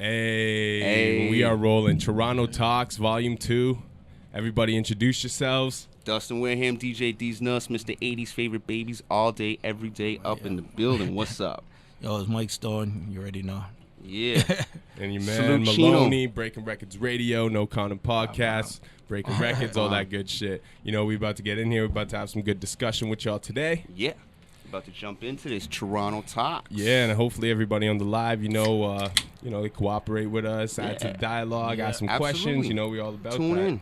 Hey, we are rolling. Turono Talks, Volume 2. Everybody introduce yourselves. Dustin, Wareham, DJ D's Nuts, Mr. 80s favorite babies, all day, every day, up in the building. What's up? Yo, it's Mike Stoan. You already know. Yeah. And your man, Maloney, Breaking Records Radio, No Condom Podcast, Breaking Records, all that good shit. You know, we about to get in here. We're about to have some good discussion with y'all today. Yeah. About to jump into this Turono Talks. Yeah, and hopefully everybody on the live, they cooperate with us, add to the dialogue, ask some questions. You know, we all about Tune that. in.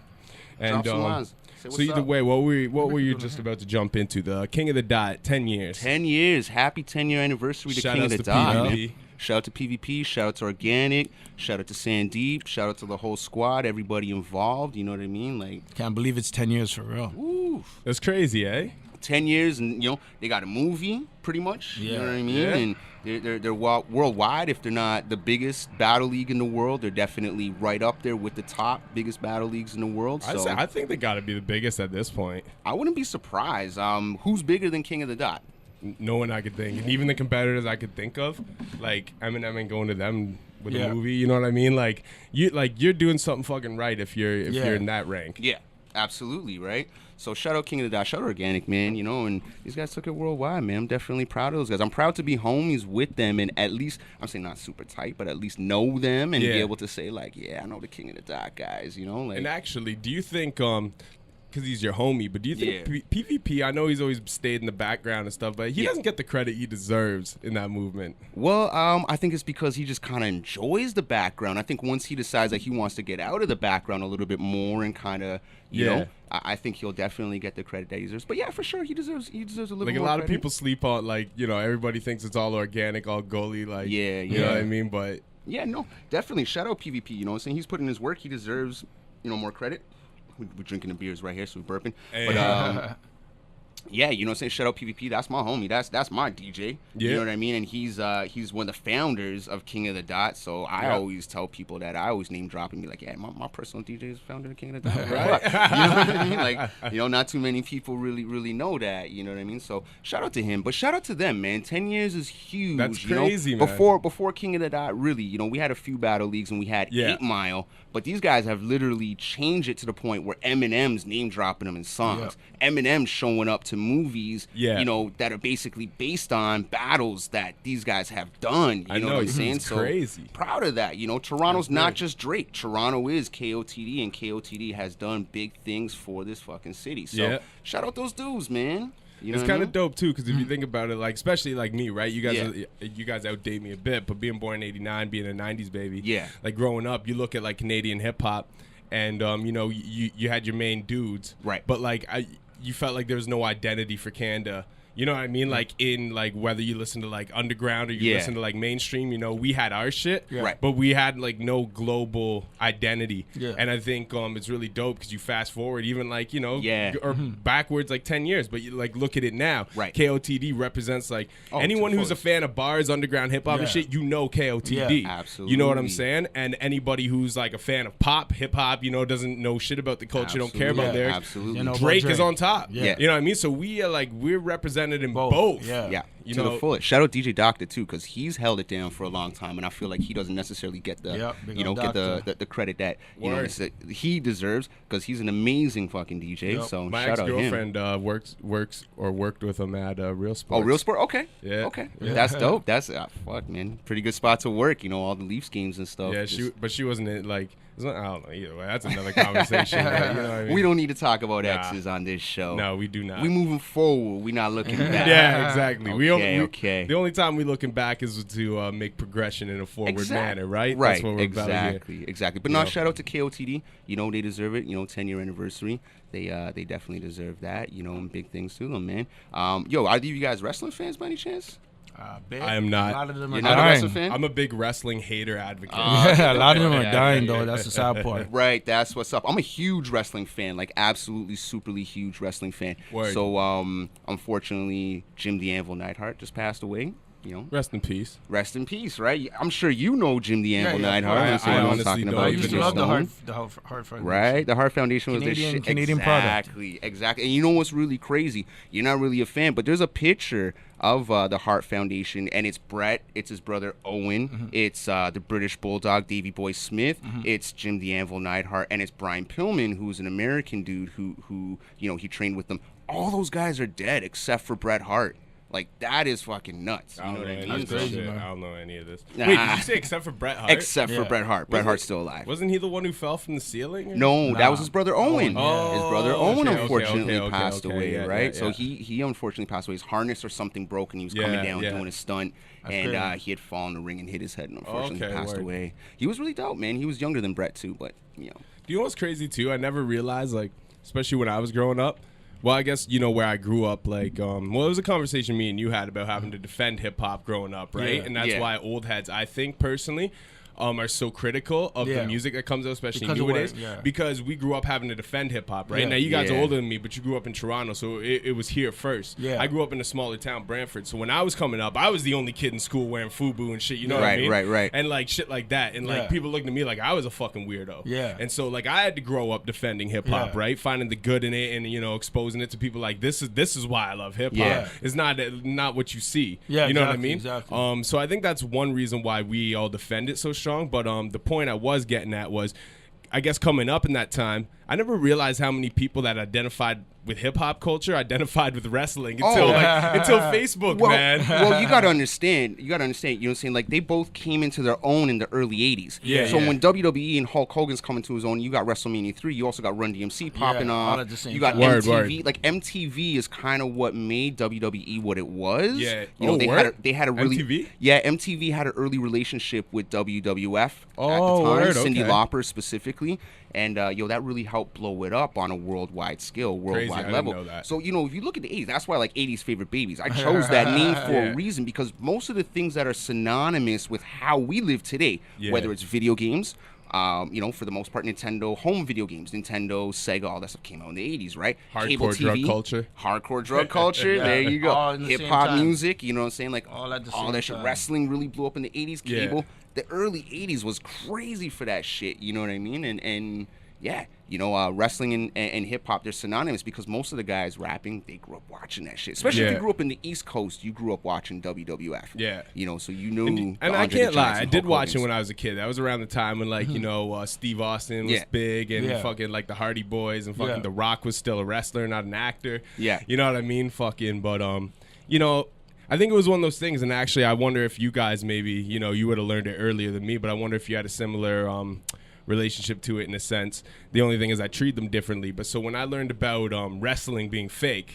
And Drop some lines. So either way, what were you just about to jump into? The King of the Dot, 10 years. 10 years. Happy 10-year anniversary to King of the Dot, man. Shout out to PvP, shout out to Organic, shout out to Sandeep, shout out to the whole squad, everybody involved, you know what I mean? Like, can't believe it's 10 years for real. Oof. That's crazy, eh? 10 years, and they got a movie pretty much. Yeah. You know what I mean? Yeah. And they're worldwide. If they're not the biggest battle league in the world, they're definitely right up there with the top biggest battle leagues in the world. So I think they got to be the biggest at this point. I wouldn't be surprised. Who's bigger than King of the Dot? No one I could think, and even the competitors I could think of, like Eminem ain't going to them with a movie. You know what I mean? Like you're doing something fucking right if you're in that rank. Yeah, absolutely right. So shout out King of the Dot, shout out Organic, man. You know, and these guys took it worldwide, man. I'm definitely proud of those guys. I'm proud to be homies with them, and at least I'm saying not super tight, but at least know them and be able to say like, yeah, I know the King of the Dot guys. You know, like. And actually, do you think because he's your homie, but do you think PvP, I know he's always stayed in the background and stuff, but he doesn't get the credit he deserves in that movement? Well, I think it's because he just kind of enjoys the background. I think once he decides that he wants to get out of the background a little bit more and kind of, you know, I think he'll definitely get the credit that he deserves. But yeah, for sure, he deserves a little more Like a lot credit. of people sleep on, like, everybody thinks it's all organic, all goalie, like, you know what I mean? But yeah, no, definitely. Shout out PvP, you know what I'm saying? He's putting his work. He deserves, more credit. We're drinking the beers right here, so we're burping. Hey. But yeah, you know what I'm saying? Shout out PvP. That's my homie. That's my DJ. Yeah. You know what I mean? And he's one of the founders of King of the Dot. So I always tell people that. I always name drop and be like, yeah, my personal DJ is founder of King of the Dot. Right? You know what I mean? Like, not too many people really know that. You know what I mean? So shout out to him. But shout out to them, man. 10 years is huge. That's crazy, man. Before King of the Dot, really, we had a few battle leagues and we had 8 Mile. But these guys have literally changed it to the point where Eminem's name dropping them in songs. Yeah. Eminem's showing up to movies, that are basically based on battles that these guys have done. You know what I'm saying? It's crazy. So proud of that. Toronto's not just Drake. Toronto is KOTD, and KOTD has done big things for this fucking city. So shout out those dudes, man. It's kind of dope too, because if you think about it, like especially like me, right? You guys outdate me a bit, but being born in '89, being a '90s baby, like growing up, you look at like Canadian hip hop, and you had your main dudes, right? But like you felt like there was no identity for Canada. You know what I mean? Like in like whether you listen to like underground or you listen to like mainstream, we had our shit, right? But we had like no global identity. Yeah. And I think it's really dope because you fast forward even like or backwards like 10 years, but you like look at it now. Right. KOTD represents like anyone who's a fan of bars, underground hip hop and shit. KOTD. Yeah, absolutely. You know what I'm saying? And anybody who's like a fan of pop, hip hop, doesn't know shit about the culture, don't care about lyrics. Absolutely. Drake is on top. Yeah. You know what I mean? So we're represented in both. Yeah. To the fullest. Shout out DJ Doctor too, because he's held it down for a long time, and I feel like he doesn't necessarily get the the credit that he deserves, because he's an amazing fucking DJ. So my shout out him. ex-girlfriend worked with him at Real Sports. Oh, Real Sport? Okay. Yeah. Okay. Yeah. That's dope. That's fuck, man. Pretty good spot to work. All the Leafs games and stuff. Yeah, she wasn't in, like. I don't know either way. That's another conversation. But, what I mean? We don't need to talk about exes on this show. No, we do not. We moving forward. We not looking back. Yeah, exactly. Okay. The only time we looking back is to make progression in a forward manner, right? Right. That's what we're about here. Exactly. But shout out to KOTD. They deserve it. 10-year anniversary. They definitely deserve that. And big things to them, man. Either of you guys wrestling fans by any chance? I am not. A lot of them are You're not a wrestling dying. fan? I'm a big wrestling hater advocate. A lot of them are dying, though. That's the sad part. Right, that's what's up. I'm a huge wrestling fan, like absolutely superly huge wrestling fan. Word. So, unfortunately, Jim the Anvil Neidhart just passed away. Rest in peace. Rest in peace, right? I'm sure you know Jim the Anvil Neidhart. I honestly don't. I used to love the Heart Foundation. Right? The Heart Foundation was Canadian product. Exactly. And you know what's really crazy? You're not really a fan, but there's a picture of the Heart Foundation, and it's Brett, it's his brother Owen, it's the British Bulldog Davy Boy Smith, it's Jim the Anvil Neidhart, and it's Brian Pillman, who's an American dude who he trained with them. All those guys are dead except for Bret Hart. Like, that is fucking nuts. You know what I mean? That's crazy, I don't know any of this. Wait, did you say except for Bret Hart? Except for Bret Hart. Bret Hart's still alive. Wasn't he the one who fell from the ceiling? No, that was his brother Owen. Oh, his brother Owen unfortunately okay, passed away, right? Yeah. So he unfortunately passed away. His harness or something broke, and he was coming down doing a stunt. And he had fallen in the ring and hit his head and unfortunately passed away. He was really dope, man. He was younger than Bret, too, but, Do you know what's crazy, too? I never realized, like, especially when I was growing up, well, I guess, where I grew up, like, it was a conversation me and you had about having to defend hip-hop growing up, right? Yeah. And that's why old heads, I think, personally, are so critical of the music that comes out, especially nowadays, because we grew up having to defend hip-hop, right? Now, you guys are older than me, but you grew up in Toronto, so it was here first. I grew up in a smaller town, Brantford, so when I was coming up, I was the only kid in school wearing FUBU and shit, you know what I mean? Right. And, like, shit like that, and, like, people looked at me like I was a fucking weirdo. And so, like, I had to grow up defending hip-hop, right? Finding the good in it and, exposing it to people like, this is why I love hip-hop. It's not what you see. You know what I mean? Exactly. So I think that's one reason why we all defend it so strong, but the point I was getting at was, I guess coming up in that time, I never realized how many people that identified with hip hop culture identified with wrestling until Facebook, man. Well, you gotta understand. You know what I'm saying? Like, they both came into their own in the early '80s. So when WWE and Hulk Hogan's coming to his own, you got WrestleMania 3. You also got Run DMC popping off. All at the same you got time. MTV. Like, MTV is kind of what made WWE what it was. They had a really MTV? MTV had an early relationship with WWF at the time. Cyndi Lauper specifically. And, that really helped blow it up on a worldwide scale, worldwide level. Know that. So, if you look at the 80s, that's why I like 80s favorite babies. I chose that name for a reason, because most of the things that are synonymous with how we live today, whether it's video games, for the most part, Nintendo home video games, Nintendo, Sega, all that stuff came out in the 80s, right? Hardcore drug culture. Hardcore drug culture. There you go. Hip-hop music, you know what I'm saying? Like, all that shit. Wrestling really blew up in the 80s. Cable. The early 80s was crazy for that shit, you know what I mean? And wrestling and hip-hop, they're synonymous because most of the guys rapping, they grew up watching that shit. Especially if you grew up in the East Coast, you grew up watching WWF. So you knew. And I can't lie, I did watch it when I was a kid. That was around the time when, like, Steve Austin was big and fucking, like, the Hardy Boys and fucking The Rock was still a wrestler, not an actor. You know what I mean? Fucking, but, I think it was one of those things, and actually I wonder if you guys maybe, you would have learned it earlier than me, but I wonder if you had a similar relationship to it in a sense. The only thing is I treat them differently. But so when I learned about wrestling being fake,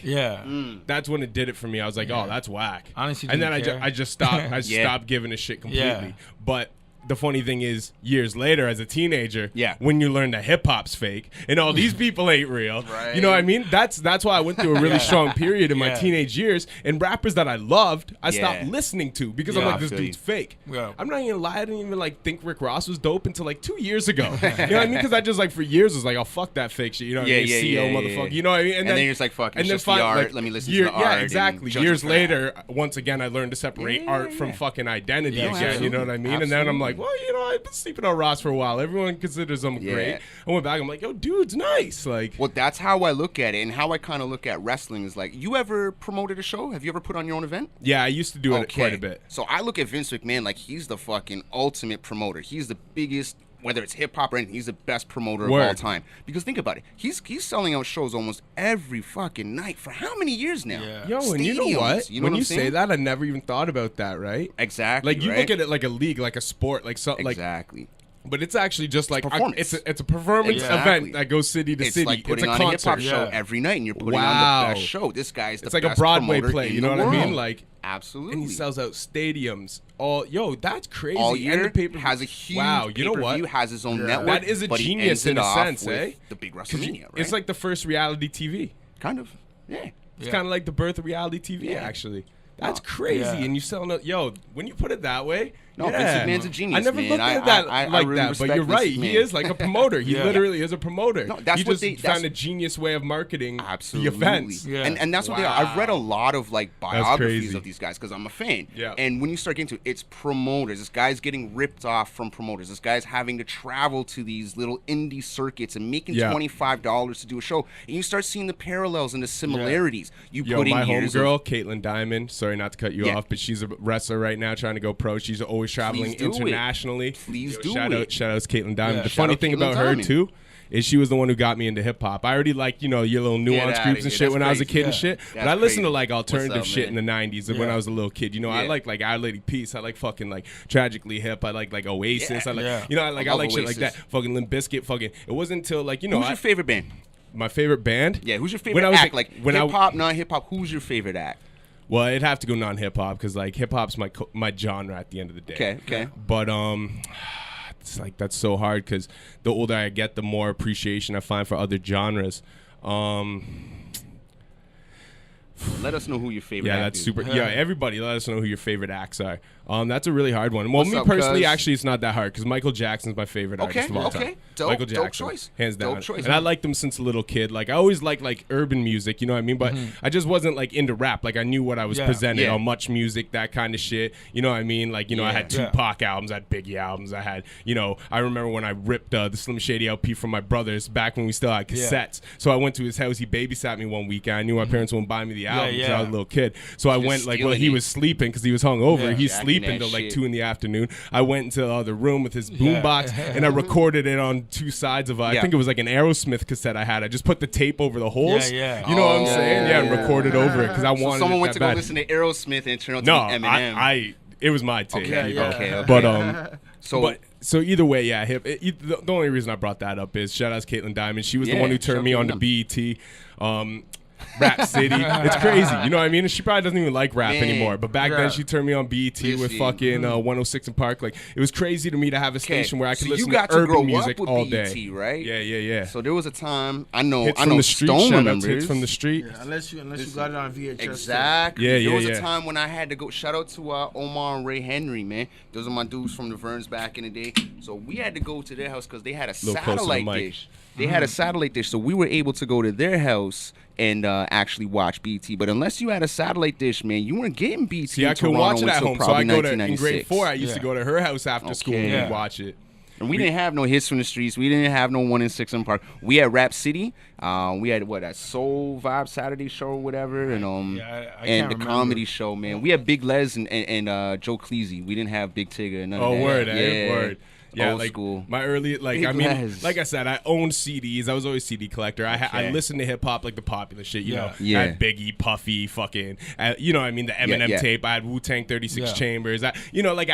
that's when it did it for me. I was like, oh, that's whack. Honestly, and then I just stopped. I stopped giving a shit completely. But the funny thing is, years later, as a teenager, when you learn that hip hop's fake and all these people ain't real, you know what I mean? That's why I went through a really strong period in my teenage years. And rappers that I loved, I stopped listening to because I'm like, this dude's fake. I'm not even gonna lie, I didn't even like think Rick Ross was dope until like 2 years ago. You know what I mean? Because I just like for years was like, oh fuck that fake shit. You know what I mean? CEO motherfucker. You know what I mean? And then you're just like, fuck, it's just the art. Like, let me listen to the art. Yeah, exactly. Years later, once again, I learned to separate art from fucking identity again. You know what I mean? And then I'm like, well, I've been sleeping on Ross for a while. Everyone considers him great. I went back. I'm like, yo, dude's nice. Like, well, that's how I look at it, and how I kind of look at wrestling is like, you ever promoted a show? Have you ever put on your own event? Yeah, I used to do it quite a bit. So I look at Vince McMahon like he's the fucking ultimate promoter. He's the biggest. Whether it's hip-hop or anything, he's the best promoter of all time. Because think about it. He's selling out shows almost every fucking night for how many years now? Yo, and you know what? When you say that, I never even thought about that, right? Exactly. Like, you look at it like a league, like a sport, like something exactly. But it's actually just like it's a performance event that goes city to city. Like putting it's a on concert. a hip-hop show every night, and you're putting on the best show. This guy's the best It's like a Broadway promoter play, in you know the what I world. mean? Like, absolutely. And he sells out stadiums. That's crazy. All year, and the paper has a huge you know what? Has his own network. That is a genius in a sense, eh? The big WrestleMania, right? It's like the first reality TV. Kind of, yeah. It's kind of like the birth of reality TV, actually. That's crazy. And you selling out. Yo, when you put it that way, No, Vince McMahon's a genius. I never looked at that like that, but you're right. He is like a promoter. He literally is a promoter. No, he just found a genius way of marketing the events. Yeah. And that's what they are. I've read a lot of like biographies of these guys because I'm a fan. Yeah. And when you start getting to it, it's promoters. This guy's getting ripped off from promoters. This guy's having to travel to these little indie circuits and making $25 to do a show. And you start seeing the parallels and the similarities. You put in my homegirl, Caitlin Diamond. Sorry not to cut you off, but she's a wrestler right now trying to go pro. She's always traveling internationally. Please do shout it. Shout out to Caitlin Diamond. The funny thing about her too is she was the one who got me into hip hop. I already liked, your little nuance groups and shit when I was a kid and shit. But I listened to like alternative shit in the 90s when I was a little kid. I like Our Lady Peace. I like fucking like Tragically Hip. I like Oasis. I like I like shit like that. Fucking Limp Bizkit. Fucking it wasn't until like Who's your favorite band? My favorite band? Yeah, who's your favorite act? Like hip hop, non-hip hop, who's your favorite act? Well, it'd have to go non-hip hop because like hip hop's my genre at the end of the day. Okay. But it's like that's so hard because the older I get, the more appreciation I find for other genres. Let us know who your favorite act that's is. super. Yeah, everybody let us know who your favorite acts are. That's a really hard one. Well, me personally, actually, it's not that hard because Michael Jackson's my favorite artist of all time. Michael Jackson, choice. Hands down. And I liked him since a little kid. Like I always liked like urban music, you know what I mean? But I just wasn't like into rap. Like I knew what I was presented on Much Music, that kind of shit. You know what I mean? Like I had Tupac albums, I had Biggie albums, I had I remember when I ripped the Slim Shady LP from my brothers back when we still had cassettes. So I went to his house. He babysat me one weekend. I knew my parents wouldn't buy me the album because I was a little kid. So I went like he was sleeping because he was hungover. He's sleeping till like 2 in the afternoon. I went into the other room with his boombox and I recorded it on two sides of I think it was like an Aerosmith cassette I had. I just put the tape over the holes. You know what I'm saying? And recorded over it because I wanted. Someone went to go bad. Listen to Aerosmith and turn out to be Eminem. It was my tape. Okay. But so either way, the only reason I brought that up is shout out to Caitlin Diamond. She was the one who turned me on to BET. Rap City. It's crazy. You know what I mean? And she probably doesn't even like rap anymore. But back then, she turned me on BET with fucking 106 in Park. Like, it was crazy to me to have a station where I could listen to urban music all day. BET, right? Yeah. So there was a time, I know Stoan remembers. Hits from the street. Yeah, unless you got it on VHS. Exactly. There was a time when I had to go. Shout out to Omar and Ray Henry, man. Those are my dudes from the Verns back in the day. So we had to go to their house because they had a satellite dish. They had a satellite dish, so we were able to go to their house and actually watch BT. But unless you had a satellite dish, man, you weren't getting BT. I couldn't watch it at home, so I go to in grade 4. I used to go to her house after school and watch it. And we didn't have no hits from the streets. We didn't have no 106 in Park. We had Rap City. We had that Soul Vibe Saturday show or whatever, and the comedy show, man. We had Big Les and Joe Cleese. We didn't have Big Tigger. None of that. Word. Yeah, old school. My early, like I said, I owned CDs. I was always CD collector. I listened to hip hop, like the popular shit, you know. I had Biggie, Puffy, fucking, you know what I mean, the Eminem tape. I had Wu-Tang 36 Chambers. I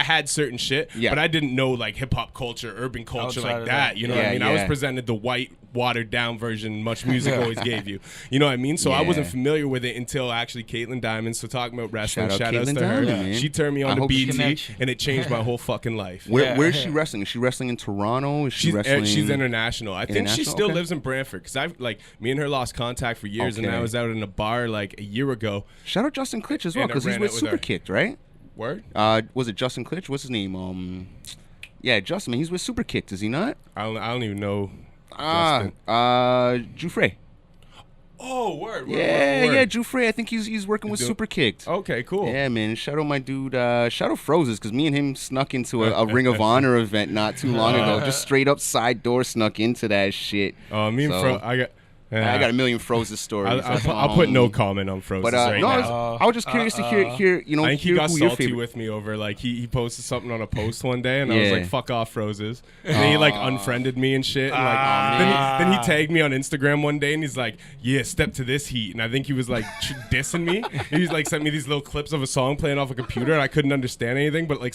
had certain shit, but I didn't know like hip hop culture, urban culture like that. You know what I mean? I was presented the white, watered down version Much Music always gave you. You know what I mean? So I wasn't familiar with it until actually Caitlin Diamond. So talking about wrestling, shout outs to her. Man. She turned me on to BT, and it changed my whole fucking life. Where is she wrestling? Is she wrestling in Toronto? Is she wrestling? She's international. I think she still lives in Brantford because me and her lost contact for years, and I was out in a bar like a year ago. Shout out Justin Klitsch as well because he's with Superkicked, right? Word? Was it Justin Klitsch? What's his name? Justin. He's with Superkicked, is he not? I don't even know. Jufrey. Oh, word. Yeah, Jufrey. I think he's working with Superkicked. Okay, cool. Yeah, man. Shout out my dude. Shout out Frozes because me and him snuck into a Ring of Honor event not too long ago. Just straight up side door snuck into that shit. Me and Fro, I got a million Frozes stories. I'll put no comment on Frozes right now. I was just curious to hear. You know, I think he got salty with me over like he posted something on a post one day, and I was like, "Fuck off, Frozes," and then he like unfriended me and shit. And then he tagged me on Instagram one day, and he's like, "Yeah, step to this heat," and I think he was like dissing me. He was like sent me these little clips of a song playing off a computer, and I couldn't understand anything, but like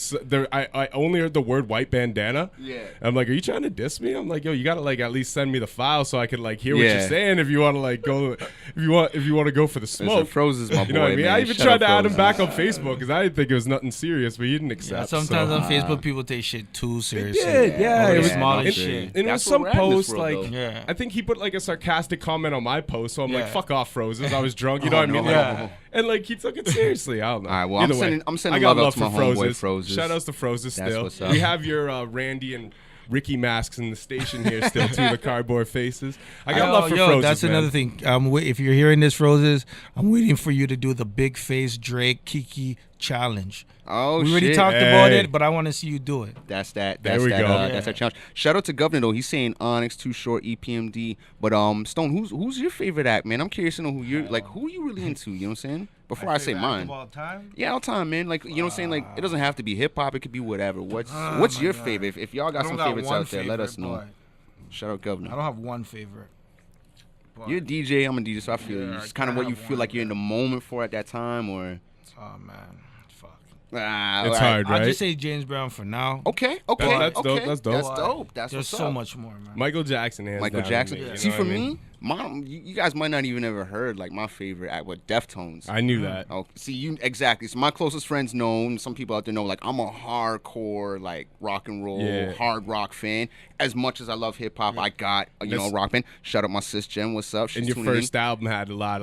I only heard the word white bandana. Yeah, I'm like, "Are you trying to diss me?" I'm like, "Yo, you gotta like at least send me the file so I could like hear what you're saying." saying if you want to like go, if you want to go for the smoke. Froze is my boy. You know what I mean? Man. I even tried to add him back on Facebook because I didn't think it was nothing serious, but he didn't accept. Yeah, sometimes on Facebook people take shit too seriously. Yeah, it was small shit. And it was some post like, I think he put like a sarcastic comment on my post, so I'm like, fuck off, Frozes. I was drunk. You know what I mean? Yeah. And like he took it seriously. I don't know. All right, well, I'm sending love love to my for homeboy Frozes. Frozes. Shout outs to Frozes still. What's up. We have your Randy and Ricky masks in the station here still too, the cardboard faces. I got love for Frozes, that's man. another thing. If you're hearing this, Frozes, I'm waiting for you to do the big face Drake Kiki challenge. Oh, we already talked about it, but I want to see you do it. That's that. There we go. That's our challenge. Shout out to Governor though. He's saying Onyx, Too Short, EPMD. But Stone, who's your favorite act, man? I'm curious to know who you're like. Who are you really into? You know what I'm saying? Before I say mine. Of all time? Yeah, all time, man. Like you know what I'm saying? Like it doesn't have to be hip hop. It could be whatever. What's your favorite? If y'all got some favorites out there, let us know. Shout out Governor. I don't have one favorite. You're a DJ. I'm a DJ, so I feel you. It's kind of what you feel like you're in the moment for at that time, or. Oh man. Fuck. It's hard, right? I'll just say James Brown for now. Okay. That's dope. That's dope. There's so much more, man. Michael Jackson, Michael Jackson. Me, See, for me, you guys might not even ever heard like my favorite act with Deftones. I knew that. Oh, see, you exactly. So my closest friends know, and some people out there know, like I'm a hardcore like rock and roll, hard rock fan. As much as I love hip hop, I got rock band. Shout out my sis Jen. What's up? And your first album had a lot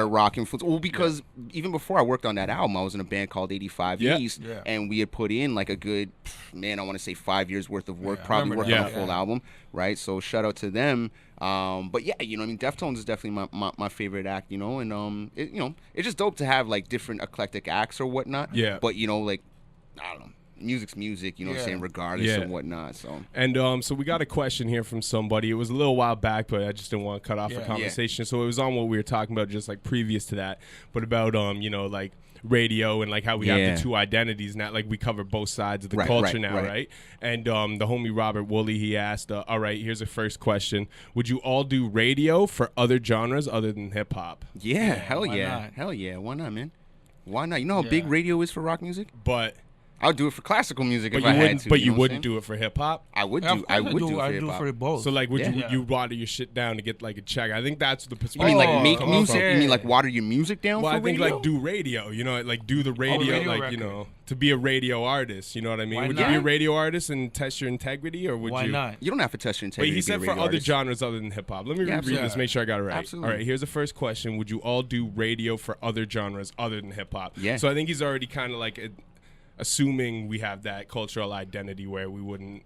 of rock influence. Well, because even before I worked on that album, I was in a band called 85 East, and we had put in like a good, I want to say 5 years worth of work, probably worked on a full album, right? So shout out to them. But yeah, Deftones is definitely my favorite act, and it's just dope to have like different eclectic acts or whatnot. Yeah. But like, I don't know. Music's music, what I'm saying, regardless and whatnot. So so we got a question here from somebody. It was a little while back, but I just didn't want to cut off the conversation. So it was on what we were talking about just like previous to that, but about like radio and like how we have the two identities now. Like we cover both sides of the culture now, right? And the homie Robert Woolley, he asked, all right, here's the first question: would you all do radio for other genres other than hip hop? Yeah, hell yeah, why not, man? Why not? You know how big radio is for rock music? But I would do it for classical music if I had to. But you wouldn't do it for hip hop? I would do. I would do it for both. So like, would you water your shit down to get like a check? I think that's the perspective. You mean like make music? You mean like water your music down? Well, for I think radio? like do radio. Like do the radio. Like to be a radio artist. You know what I mean? Would you be a radio artist and test your integrity, or would you? Why not? You don't have to test your integrity. But he said for other genres other than hip hop. Let me reread this. Make sure I got it right. Absolutely. All right. Here's the first question: would you all do radio for other genres other than hip hop? Yeah. So I think he's already kind of like assuming we have that cultural identity where we wouldn't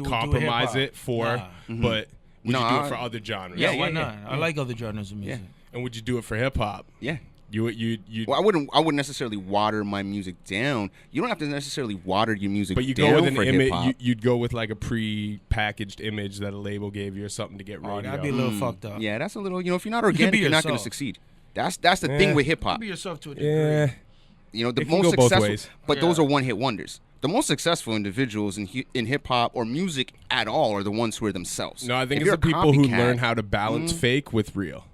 compromise it for, but would you do it for other genres? Yeah, why not? I like other genres of music. And would you do it for hip hop? Yeah. You Well, I wouldn't necessarily water my music down. You don't have to necessarily water your music down. But you go with an image. You'd go with like a pre-packaged image that a label gave you or something to get radio. That'd be a little fucked up. Yeah, that's a little. If you're not organic, you're not going to succeed. That's the thing with hip hop. Be yourself to a degree. Yeah. The most successful, but those are one-hit wonders. The most successful individuals in hip hop or music at all are the ones who are themselves. No, I think it's the people who learn how to balance fake with real.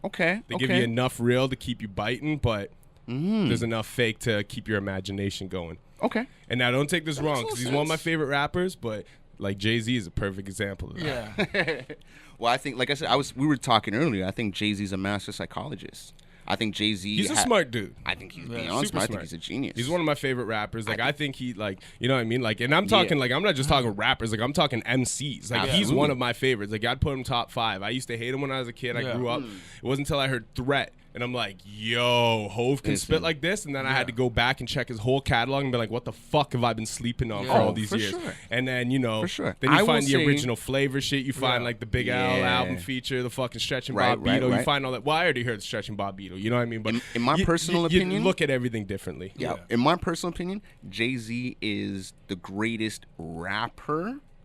Okay. They give you enough real to keep you biting, but there's enough fake to keep your imagination going. Okay. And now, don't take this wrong, because he's one of my favorite rappers, but like Jay-Z is a perfect example of that. Yeah. Well, I think, like I said, we were talking earlier. I think Jay-Z's a master psychologist. I think Jay-Z. He's a smart dude. I think he's beyond smart. I think he's a genius. He's one of my favorite rappers. Like I think he like, you know what I mean? Like, and I'm talking like I'm not just talking rappers. Like I'm talking MCs. Like he's one of my favorites. Like I'd put him top 5. I used to hate him when I was a kid. I grew up. It wasn't until I heard Threat. And I'm like, yo, Hove can spit like this? And then I had to go back and check his whole catalog and be like, what the fuck have I been sleeping on for all these years? Sure. And then, then I you find the original Flavor shit. You find like the Big Al album feature, the fucking Stretch and Bob Beetle. You find all that. Well, I already heard the Stretch and Bob Beetle. You know what I mean? But in my personal opinion, you look at everything differently. Yeah. In my personal opinion, Jay-Z is the greatest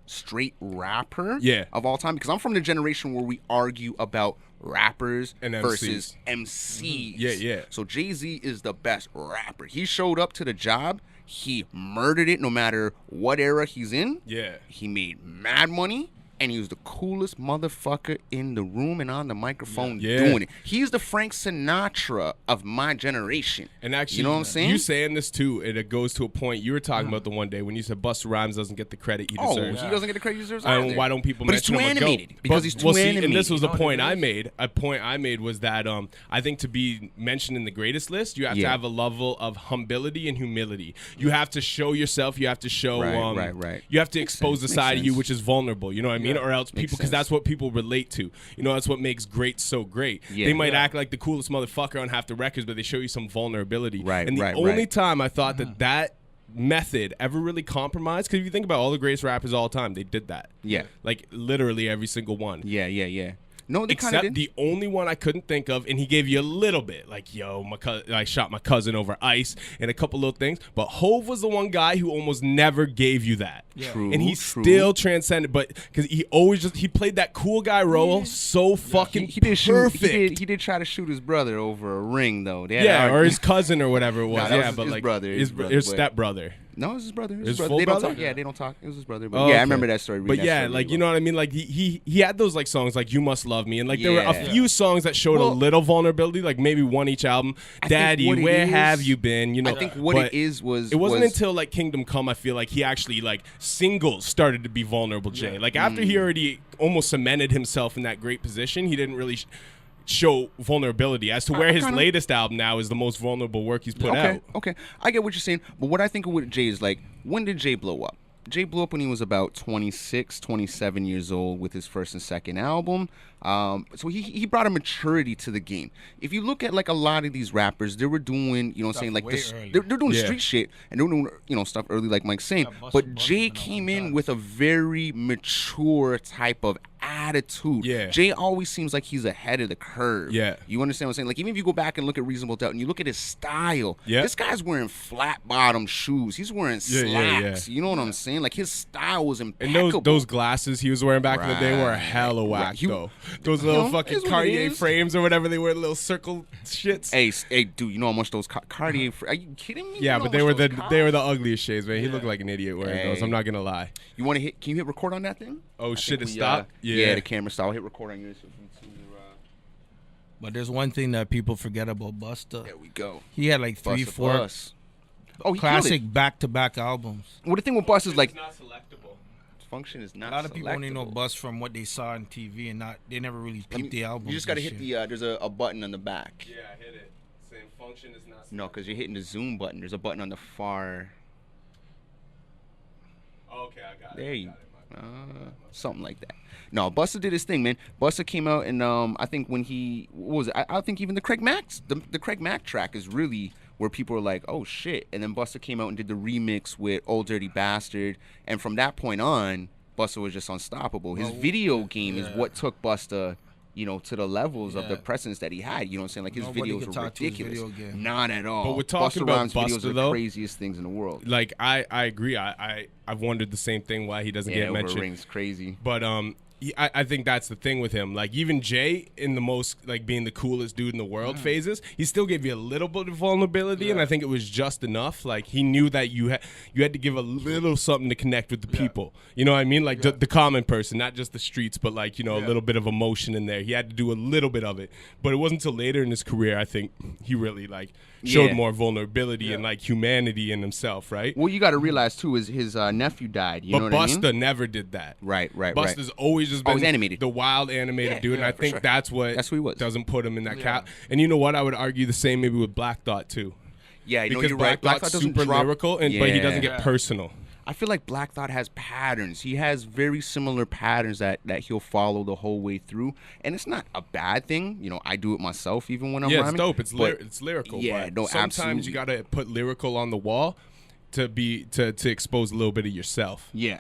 straight rapper of all time. Because I'm from the generation where we argue about rappers and versus MCs. Yeah. So Jay-Z is the best rapper. He showed up to the job. He murdered it no matter what era he's in. Yeah. He made mad money. and he was the coolest motherfucker in the room and on the microphone doing it. He's the Frank Sinatra of my generation. And actually, you know what I'm saying? You saying this too, and it goes to a point you were talking about the one day when you said Busta Rhymes doesn't get the credit he deserves. He doesn't get the credit he deserves. Why don't people mention him? But he's too animated. Because he's too animated. And this was the point I made. A point I made was that I think to be mentioned in the greatest list, you have to have a level of humility and humility. You have to show yourself. You have to show. Right. You have to expose the side of you which is vulnerable. You know what I mean? Or else people, because that's what people relate to. You know, that's what makes great so great. They might act like the coolest motherfucker on half the records, but they show you some vulnerability. And the only time I thought that method ever really compromised, because if you think about all the greatest rappers of all time, they did that. Like literally every single one. No, they except the only one I couldn't think of, and he gave you a little bit, like, yo, I shot my cousin over ice, and a couple little things. But Hove was the one guy who almost never gave you that. True, and he still transcended, but because he played that cool guy role so fucking perfect. He did try to shoot his brother over a ring, though. Or his cousin or whatever it was. Was but his like brother, his stepbrother. No, it was his brother. His full brother? They don't talk. Yeah, they don't talk. It was his brother. But I remember that story. But yeah, like, you know what I mean? Like, he had those, like, songs like You Must Love Me. And, like, there were a few songs that showed a little vulnerability, like maybe one each album. Daddy, where have you been? You know, I think what it is was... It wasn't until, like, Kingdom Come, I feel like, he actually, like, singles started to be vulnerable, Jay. Like, after he already almost cemented himself in that great position, he didn't really... show vulnerability as to where his latest album now is the most vulnerable work he's put out. Okay, I get what you're saying, but what I think with Jay is, like, when did Jay blow up? Jay blew up when he was about 26, 27 years old with his first and second album. So he brought a maturity to the game. If you look at, like, a lot of these rappers, they were doing, you know what I'm saying, like, they're doing street shit, and they're doing, you know, stuff early, like Mike's saying. But Jay came in with a very mature type of attitude. Jay always seems like he's ahead of the curve. You understand what I'm saying? Like, even if you go back and look at Reasonable Doubt and you look at his style, this guy's wearing flat bottom shoes. He's wearing slacks. You know what I'm saying? Like, his style was impeccable. And those glasses he was wearing back in the day were hella whack, though. Those little fucking Cartier frames or whatever they were, little circle shits. Hey, dude, you know how much those Cartier are you kidding me? Yeah, but they were the ugliest shades, man. He looked like an idiot wearing those. I'm not gonna lie. You want to hit? Can you hit record on that thing? Oh shit! It stopped. Yeah, the camera stopped. I'll hit record on yours. But there's one thing that people forget about Busta. There we go. He had like 3-4 classic back-to-back albums. Well, the thing with Busta is, like, not selectable. Function is not. A lot of people only know Bust from what they saw on TV, and they never really peeped the album. You just gotta hit the. There's a button on the back. Yeah, hit it. Same function is not selectable. No, because you're hitting the zoom button. There's a button on the far. Okay, I got it. There you. Something like that. No, Busta did his thing, man. Busta came out, and I think when what was it? I think even the Craig Mack, the Craig Mack track is really where people are like, oh shit. And then Busta came out and did the remix with Old Dirty Bastard, and from that point on, Busta was just unstoppable. His video game is what took Busta, you know, to the levels of the presence that he had. You know what I'm saying? Like, his videos were ridiculous. Not at all. But we're talking about Busta, videos are the craziest things in the world. Like, I agree. I've wondered the same thing why he doesn't get mentioned. Ring's crazy. But I think that's the thing with him. Like, even Jay, in the most, like, being the coolest dude in the world phases, he still gave you a little bit of vulnerability, and I think it was just enough. Like, he knew that you had to give a little something to connect with the people. You know what I mean? Like, the common person, not just the streets, but, like, you know, a little bit of emotion in there. He had to do a little bit of it. But it wasn't until later in his career, I think, he really, like, showed more vulnerability and, like, humanity in himself, right? Well, you got to realize, too, is his nephew died. You know what I mean? But Busta never did that. Right. Busta's always just been animated. The wild animated dude, and I think that's who he was. Doesn't put him in that cap. And you know what? I would argue the same maybe with Black Thought, too. Yeah, because you're right. Black Thought's super lyrical, but he doesn't get personal. I feel like Black Thought has patterns. He has very similar patterns that he'll follow the whole way through, and it's not a bad thing. You know, I do it myself even when I'm rhyming. It's dope. It's lyrical. Yeah, but sometimes absolutely. you gotta put lyrical on the wall to expose a little bit of yourself. Yeah,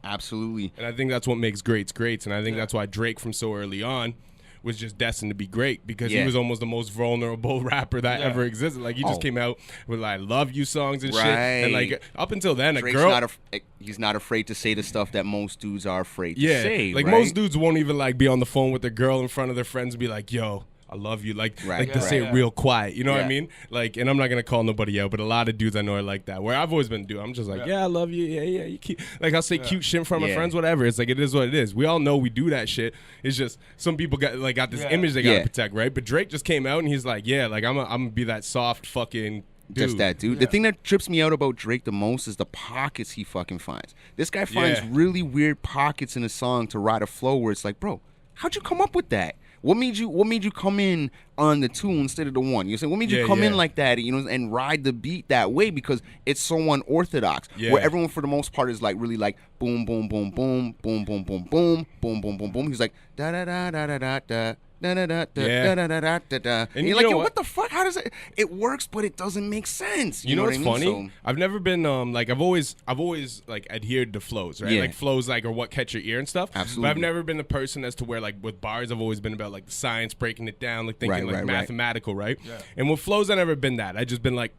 absolutely. And I think that's what makes greats greats, and I think that's why Drake from so early on was just destined to be great, because he was almost the most vulnerable rapper that ever existed. Like, he just came out with, like, "Love You" songs and shit, and, like, up until then, Drake's he's not afraid to say the stuff that most dudes are afraid to say. Like, most dudes won't even, like, be on the phone with their girl in front of their friends and be like, "Yo, I love you. Like to say it real quiet. You know what I mean? Like, and I'm not gonna call nobody out, but a lot of dudes I know are like that. Where I've always been dude. I'm just like, I love you. Yeah, you keep. Like I'll say cute shit in front of my friends, whatever. It's like it is what it is. We all know we do that shit. It's just some people got this image they gotta protect, right? But Drake just came out and he's like, like I'm gonna be that soft fucking dude. Just that dude. The thing that trips me out about Drake the most is the pockets he fucking finds. This guy finds really weird pockets in a song to ride a flow where it's like, bro, how'd you come up with that? What made you come in on the 2 instead of the 1? You say what made you come in like that, and ride the beat that way, because it's so unorthodox. Where everyone for the most part is like really like boom boom boom boom boom boom boom boom boom boom boom boom. He's like da da da da da da da. Da, da, da, da, da, da, da, da, da. And you're like, yo, what the fuck? How does it? It works, but it doesn't make sense. You know what's what I mean? funny? So, I've never been like I've always like adhered to flows, right? Like flows like are what catch your ear and stuff. Absolutely. But I've never been the person as to where like with bars I've always been about like the science, breaking it down, like thinking mathematical, right? Yeah. And with flows I've never been that. I just been like.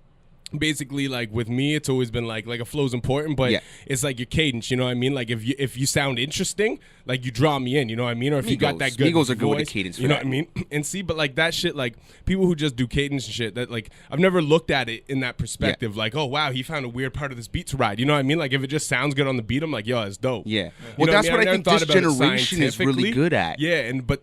Basically, like with me, it's always been like a flow's important, but it's like your cadence. You know what I mean? Like if you sound interesting, like you draw me in. You know what I mean? Or if you got that good Migos are voice, good with the cadence. You know what I mean? And see, but like that shit, like people who just do cadence and shit, that like I've never looked at it in that perspective. Like, oh wow, he found a weird part of this beat to ride. You know what I mean? Like if it just sounds good on the beat, I'm like, yo, it's dope. Yeah. Well, that's what I think this generation is really good at. Yeah, but.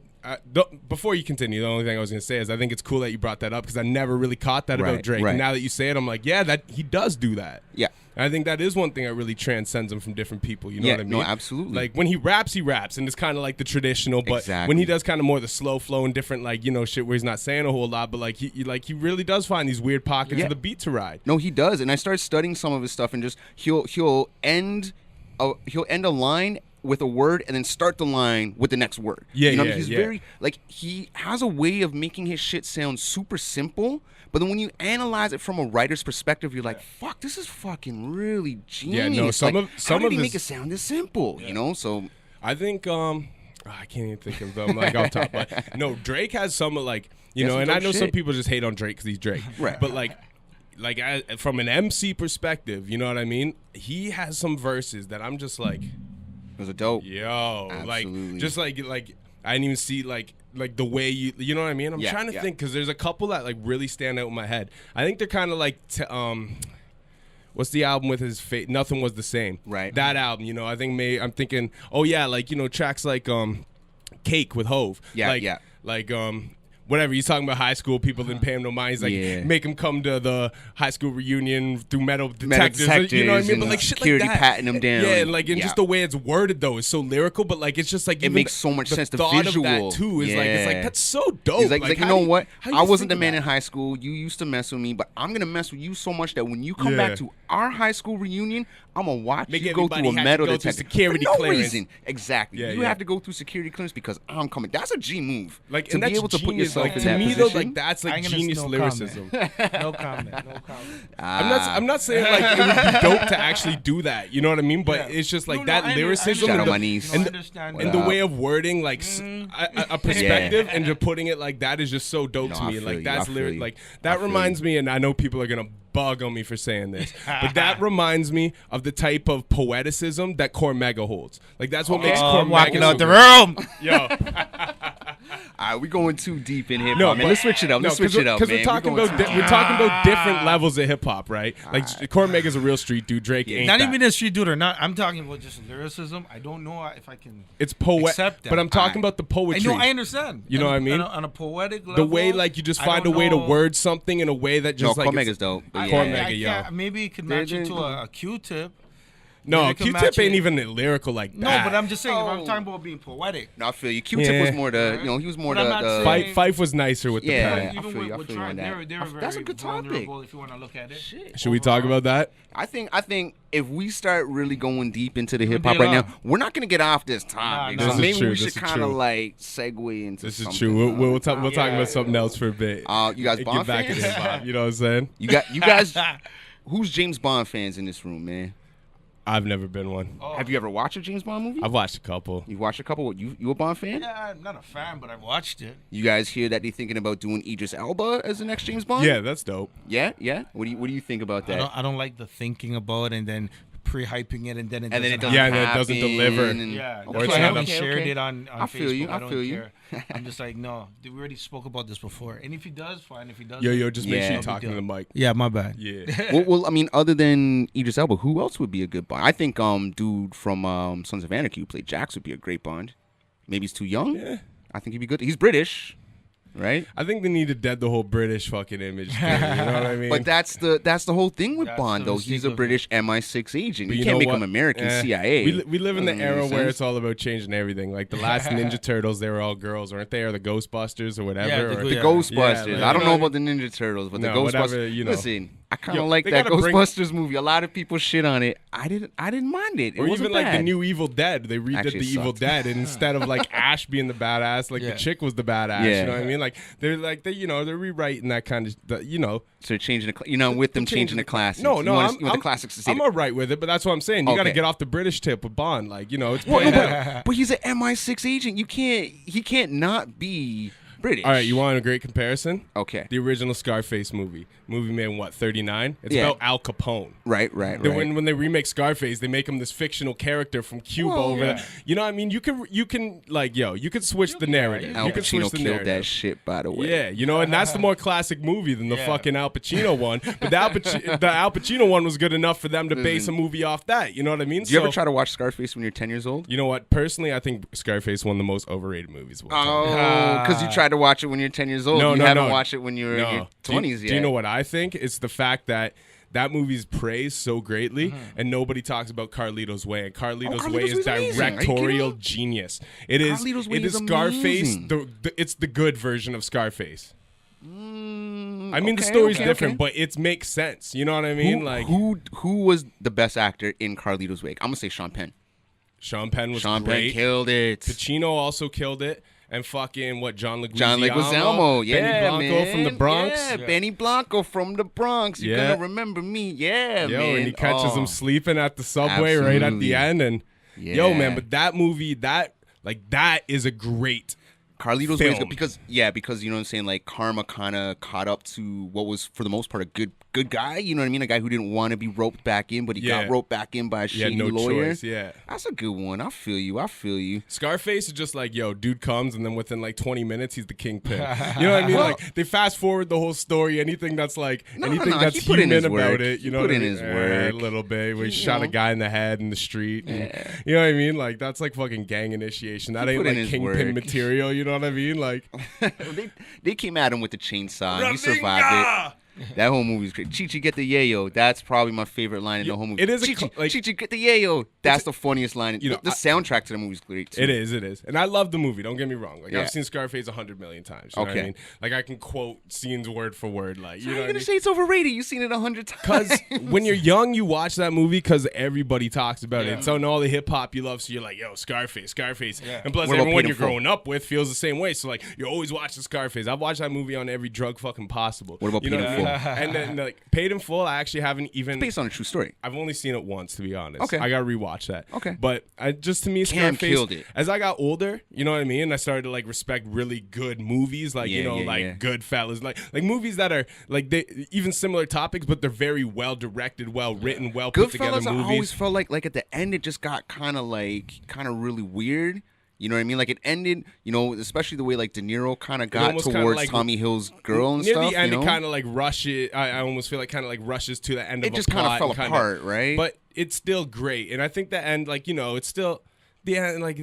Before you continue, the only thing I was going to say is I think it's cool that you brought that up because I never really caught that about Drake. And now that you say it, I'm like, that he does do that. Yeah. And I think that is one thing that really transcends him from different people. You know what I mean? No, absolutely. Like when he raps, and it's kind of like the traditional. But when he does kind of more the slow flow and different, like, shit where he's not saying a whole lot, but like he really does find these weird pockets of the beat to ride. No, he does. And I started studying some of his stuff and just he'll end a line with a word and then start the line with the next word. He's very like he has a way of making his shit sound super simple, but then when you analyze it from a writer's perspective, you're like, fuck, this is fucking really genius. Yeah, no, some how did he of make it sound this simple? So I think I can't even think of them like off top, but no, Drake has some like and I know some people just hate on Drake because he's Drake, right? But like from an MC perspective, you know what I mean? He has some verses that I'm just like. Those are dope. Yo, absolutely. Like just like I didn't even see like the way you know what I mean. I'm trying to think because there's a couple that like really stand out in my head. I think they're kind of like what's the album with his face? Nothing Was the Same. Right. That album, I think I'm thinking. Oh yeah, like tracks like Cake with Hove. Yeah. Like whatever, he's talking about high school, people didn't pay him no mind. He's like, make him come to the high school reunion through metal detectors. You know what I mean? But like shit like that. Patting him down. Yeah, like and just the way it's worded though is so lyrical, but like it's just like it makes so much sense. The visual of that too is like it's like that's so dope. He's like you know what? I wasn't the man in high school. You used to mess with me, but I'm gonna mess with you so much that when you come back to our high school reunion, I'm gonna watch you go through a metal detector security for no clearance. Reason. Exactly. You have to go through security clearance because I'm coming. That's a G move. Like to be able to put yourself in that position. Like that's like genius lyricism. No comment. I'm not saying like it would be dope to actually do that. You know what I mean? But it's just like that lyricism and the way of wording like a perspective and just putting it like that is just so dope to me. Like that's lyric. Like that reminds me, and I know people are gonna bug on me for saying this, but that reminds me of the type of poeticism that Cormega holds. Like that's what makes Cormega walking out the room. Yo. All right, we going too deep in hip hop, man. Let's switch it up. Because we're talking about different levels of hip hop, right? Like Cormega's a real street dude. Drake ain't not that. even a street dude or not. I'm talking about just lyricism. I don't know if I can. It's accept that. But I'm talking about the poetry. I understand. You know what I mean? On a poetic level, the way like you just find a way to word something in a way that just like Cormega's dope. Cormega, yo. Maybe it could match it to a Q-tip. No, Q-Tip ain't even lyrical like that. No, but I'm just saying, if I'm talking about being poetic. No, I feel you. Q-Tip was more the, he was more the... Fife was nicer with the pen. I feel you on that. That's a good topic. If you want to look at it. Shit. Should we talk about that? I think if we start really going deep into the hip-hop right now, we're not going to get off this topic. So maybe we should kind of like segue into something. This is true. We'll talk about something else for a bit. You guys Bond fans? Get back into hip-hop. You know what I'm saying? You guys... Who's James Bond fans in this room, man? I've never been one. Have you ever watched a James Bond movie? I've watched a couple. You've watched a couple? You a Bond fan? Yeah, I'm not a fan, but I've watched it. You guys hear that they're thinking about doing Idris Elba as the next James Bond? Yeah, that's dope. Yeah? What do you think about that? I don't like the thinking about it and then pre-hyping it and then it doesn't deliver. Or I haven't shared it on Facebook. I don't care. I'm just like, no, we already spoke about this before. And if he does, fine. If he doesn't, just make sure you're talking to the mic. Yeah, my bad. Yeah. well, I mean, other than Idris Elba, who else would be a good Bond? I think dude from Sons of Anarchy who played Jax would be a great Bond. Maybe he's too young. Yeah. I think he'd be good. He's British. Right, I think they need to dead the whole British fucking image thing, you know what I mean? But that's the whole thing with Bond, though. He's a British MI6 agent. You can't make him American CIA. We live in the era where it's all about changing everying. Like the last Ninja Turtles, they were all girls, weren't they? Or the Ghostbusters or whatever. Yeah, the Ghostbusters. I don't know about the Ninja Turtles, but the Ghostbusters. Whatever, Listen, I kind of like that Ghostbusters movie. A lot of people shit on it. I didn't mind it. It or wasn't even bad. like the new Evil Dead. They redid the Evil Dead, and instead of like Ash being the badass, like the chick was the badass. You know what I mean? Like they're like they're rewriting that kind of So they're changing with them changing the classics. No, I'm the classics. I'm all right with it, but that's what I'm saying. You got to get off the British tip with Bond. Like it's. But he's an MI6 agent. He can't not be British. All right, you want a great comparison? Okay. The original Scarface movie made in what, 39? It's about Al Capone. Right. When they remake Scarface, they make him this fictional character from Cuba over there. You know what I mean? You can switch the narrative. Al Pacino killed that shit, by the way. Yeah, and that's the more classic movie than the fucking Al Pacino one. But the Al Pacino one was good enough for them to base a movie off that. You know what I mean? Do you ever try to watch Scarface when you're 10 years old? You know what? Personally, I think Scarface one of the most overrated movies of all time. Because you tried to watch it when you're 10 years old. You haven't watched it when you were in your 20s yet. Do you know what I think? It's the fact that movie's praised so greatly, and nobody talks about Carlito's Way. And Carlito's Way is directorial genius. It is Scarface. It's the good version of Scarface. I mean, the story's different, but it makes sense. You know what I mean? Who was the best actor in Carlito's Way? I'm gonna say Sean Penn. Sean Penn was great. Sean Penn killed it. Pacino also killed it. And fucking John Leguizamo. Yeah, Benny Blanco from the Bronx. Yeah, Benny Blanco from the Bronx. You're gonna remember me. Yeah, man. And he catches him sleeping at the subway right at the end. And man, but that movie, that is a great Carlito's Way is good because you know what I'm saying, like karma kind of caught up to what was for the most part a good guy, you know what I mean, a guy who didn't want to be roped back in, but he got roped back in by a shady lawyer. Choice, that's a good one. I feel you. Scarface is just like, dude comes and then within like 20 minutes he's the kingpin. You know what I mean? Like they fast forward the whole story. Anything that's like that's human about it. You know, put in his work a little bit. We shot a guy in the head in the street. And, you know what I mean? Like that's like fucking gang initiation. That ain't like kingpin material. You know what I mean? Like they came at him with the chainsaw. And he survived it. That whole movie's great. Chichi get the yayo. That's probably my favorite line in the whole movie. It is Chichi get the yayo. That's the funniest line. The soundtrack to the movie is great too. It is. And I love the movie. Don't get me wrong. Like I've seen Scarface 100 million times. You know what I mean? Like I can quote scenes word for word. Like you know, you're gonna say it's overrated. You've seen it 100 times. Because when you're young, you watch that movie because everybody talks about it. So in all the hip hop you love, so you're like, Scarface. Yeah. And plus everyone you're growing up with feels the same way. So like you're always watching Scarface. I've watched that movie on every drug fucking possible. What about Paid in Full? And then Paid in Full, I actually haven't even. It's based on a true story. I've only seen it once, to be honest. Okay. I gotta rewatch that. Okay. But to me, Cam Scarface killed it. As I got older, you know what I mean? I started to like respect really good movies, like Goodfellas, like movies that are like they even similar topics, but they're very well directed, well written, well put together movies. I always felt like at the end it just got kind of really weird. You know what I mean? Like it ended, especially the way like De Niro kind of got towards Tommy Hill's girl and stuff. Near the end, it kind of like rushes. I almost feel like kind of like rushes to the end of a plot. It just kind of fell apart, right? But it's still great, and I think the end, it's still the end. Like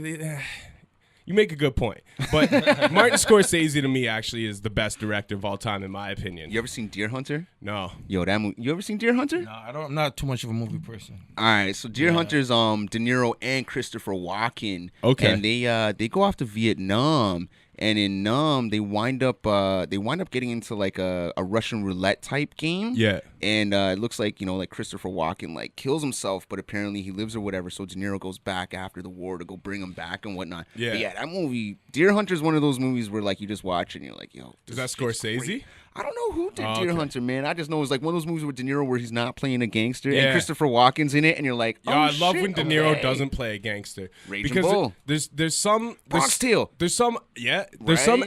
you make a good point, but Martin Scorsese to me actually is the best director of all time in my opinion. You ever seen Deer Hunter? No. That movie. You ever seen Deer Hunter? No, I'm not too much of a movie person. All right, so Deer Hunter's De Niro and Christopher Walken. Okay. And they go off to Vietnam. And in Numb, they wind up getting into like a Russian roulette type game. Yeah. And it looks like like Christopher Walken like kills himself, but apparently he lives or whatever. So De Niro goes back after the war to go bring him back and whatnot. Yeah. But that movie, Deer Hunter, is one of those movies where like you just watch it and you're like, is that Scorsese? I don't know who did Deer Hunter, man. I just know it's like one of those movies with De Niro where he's not playing a gangster and Christopher Walken's in it, and you're like, I love when De Niro doesn't play a gangster. Raging Bull. There's some Bronx Tale. There's some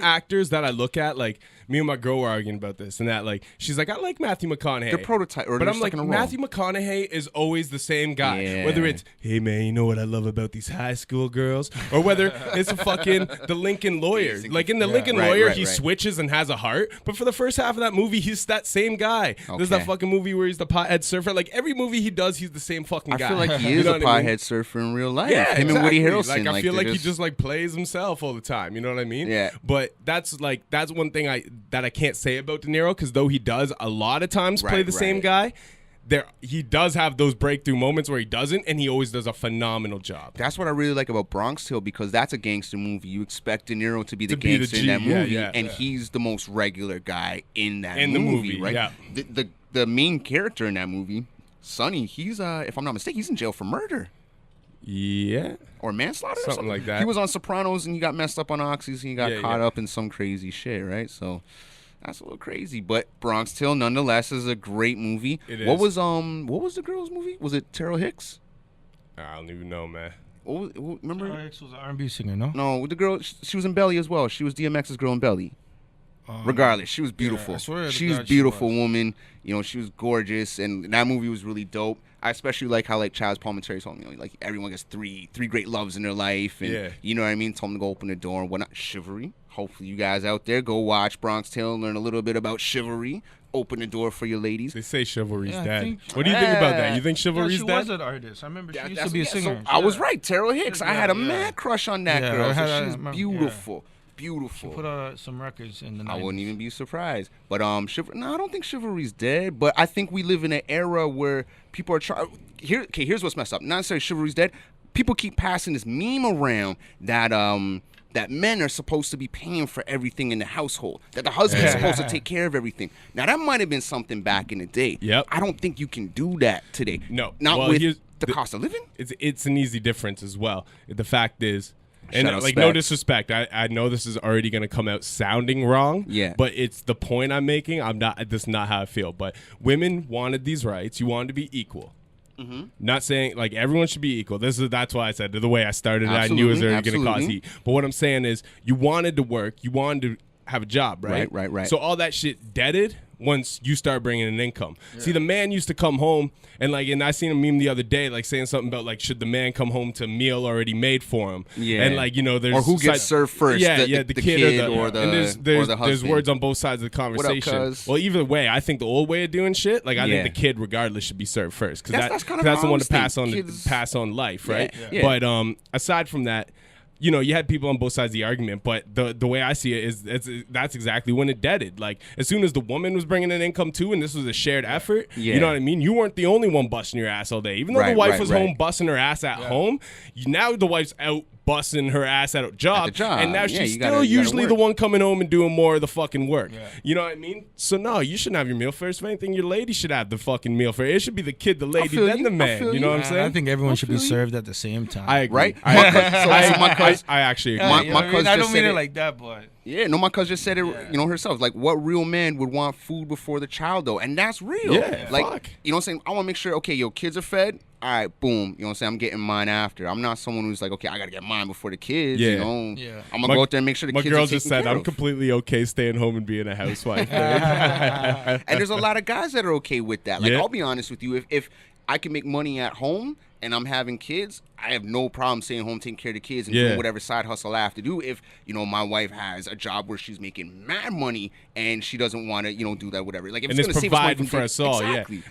actors that I look at like me and my girl were arguing about this and that. Like, she's like, I like Matthew McConaughey. The prototype, but I'm like, Matthew McConaughey is always the same guy. Yeah. Whether it's, hey man, you know what I love about these high school girls, or whether it's a fucking the Lincoln Lawyer. Like in the Lincoln Lawyer, he switches and has a heart. But for the first half of that movie, he's that same guy. Okay. There's that fucking movie where he's the pothead surfer. Like every movie he does, he's the same fucking guy. I feel like he is a pothead surfer in real life. Yeah, him and Woody Harrelson. Like I feel like he just like plays himself all the time. You know what I mean? Yeah. But that's one thing I can't say about De Niro, because though he does a lot of times play the same guy, he does have those breakthrough moments where he doesn't, and he always does a phenomenal job. That's what I really like about Bronx Tale, because that's a gangster movie. You expect De Niro to be the gangster in that movie, and he's the most regular guy in that movie, right? Yeah. The main character in that movie, Sonny, he's if I'm not mistaken, he's in jail for murder. Yeah. Or manslaughter, something like that. He was on Sopranos and he got messed up on oxys and he got caught up in some crazy shit, right? So that's a little crazy, but Bronx Tale nonetheless is a great movie. It is. What was the girl's movie? Was it Terrell Hicks? I don't even know, man. Remember? Terrell Hicks was an R&B singer, no? No, the girl, she was in Belly as well. She was DMX's girl in Belly. Regardless, she was beautiful. Yeah, she was a beautiful woman. You know, she was gorgeous, and that movie was really dope. I especially like how Chaz Palminteri told me, like everyone gets three great loves in their life, and you know what I mean. Told them to go open the door and whatnot. Chivalry. Hopefully, you guys out there go watch Bronx Tale and learn a little bit about chivalry. Open the door for your ladies. They say chivalry's dead. What do you think about that? You think chivalry's dead? She was an artist. I remember she used to be a singer. So I was right. Terrell Hicks. I had a mad crush on that girl. She's beautiful. Beautiful. She put some records in the 90s. I wouldn't even be surprised. But I don't think chivalry's dead. But I think we live in an era where people are trying. Here's what's messed up. Not necessarily chivalry's dead. People keep passing this meme around that that men are supposed to be paying for everything in the household. That the husband's supposed to take care of everything. Now that might have been something back in the day. Yep. I don't think you can do that today. No. Not with the cost of living. It's an easy difference as well. The fact is. And no disrespect, I know this is already going to come out sounding wrong. Yeah. But it's the point I'm making. This is not how I feel. But women wanted these rights. You wanted to be equal. Mm-hmm. Not saying like everyone should be equal. That's why I said the way I started. I knew it was already going to cause heat. But what I'm saying is, you wanted to work. You wanted to have a job, right? Right. So all that shit deaded once you start bringing an income. Yeah. See, the man used to come home and I seen a meme the other day, like saying something about like, should the man come home to a meal already made for him? Yeah. And like, you know, there's or who gets served first? The kid or the husband. There's words on both sides of the conversation. What up, well, either way, I think the old way of doing shit, like I think the kid regardless should be served first, because that's the one to pass on life, right? Yeah. But aside from that, you know, you had people on both sides of the argument, but the way I see it is that's exactly when it deaded. Like, as soon as the woman was bringing in income too, and this was a shared effort, you know what I mean? You weren't the only one busting your ass all day. Even though the wife was home busting her ass at home, now the wife's out busting her ass at a job, and now she's still usually the one coming home and doing more of the fucking work. Yeah. You know what I mean? So no, you shouldn't have your meal first. If anything, your lady should have the fucking meal first. It should be the kid, the lady, then the man. You know what I'm saying? I think everyone should be served at the same time. I agree. Right? I actually agree. I don't mean it like that, but yeah, no, my cousin just said it, you know, herself. Like, what real man would want food before the child, though? And that's real. Yeah, like, you know what I'm saying? I want to make sure, okay, yo, kids are fed. All right, boom. You know what I'm saying? I'm getting mine after. I'm not someone who's like, okay, I got to get mine before the kids. Yeah. You know? Yeah. I'm going to go out there and make sure the kids are taken care of. My girl just said, I'm completely okay staying home and being a housewife. And there's a lot of guys that are okay with that. Like, I'll be honest with you. If I can make money at home and I'm having kids, I have no problem staying home, taking care of the kids, and doing whatever side hustle I have to do. If, you know, my wife has a job where she's making mad money and she doesn't want to, you know, do that, whatever. Like, if and it's going to save us money for us all,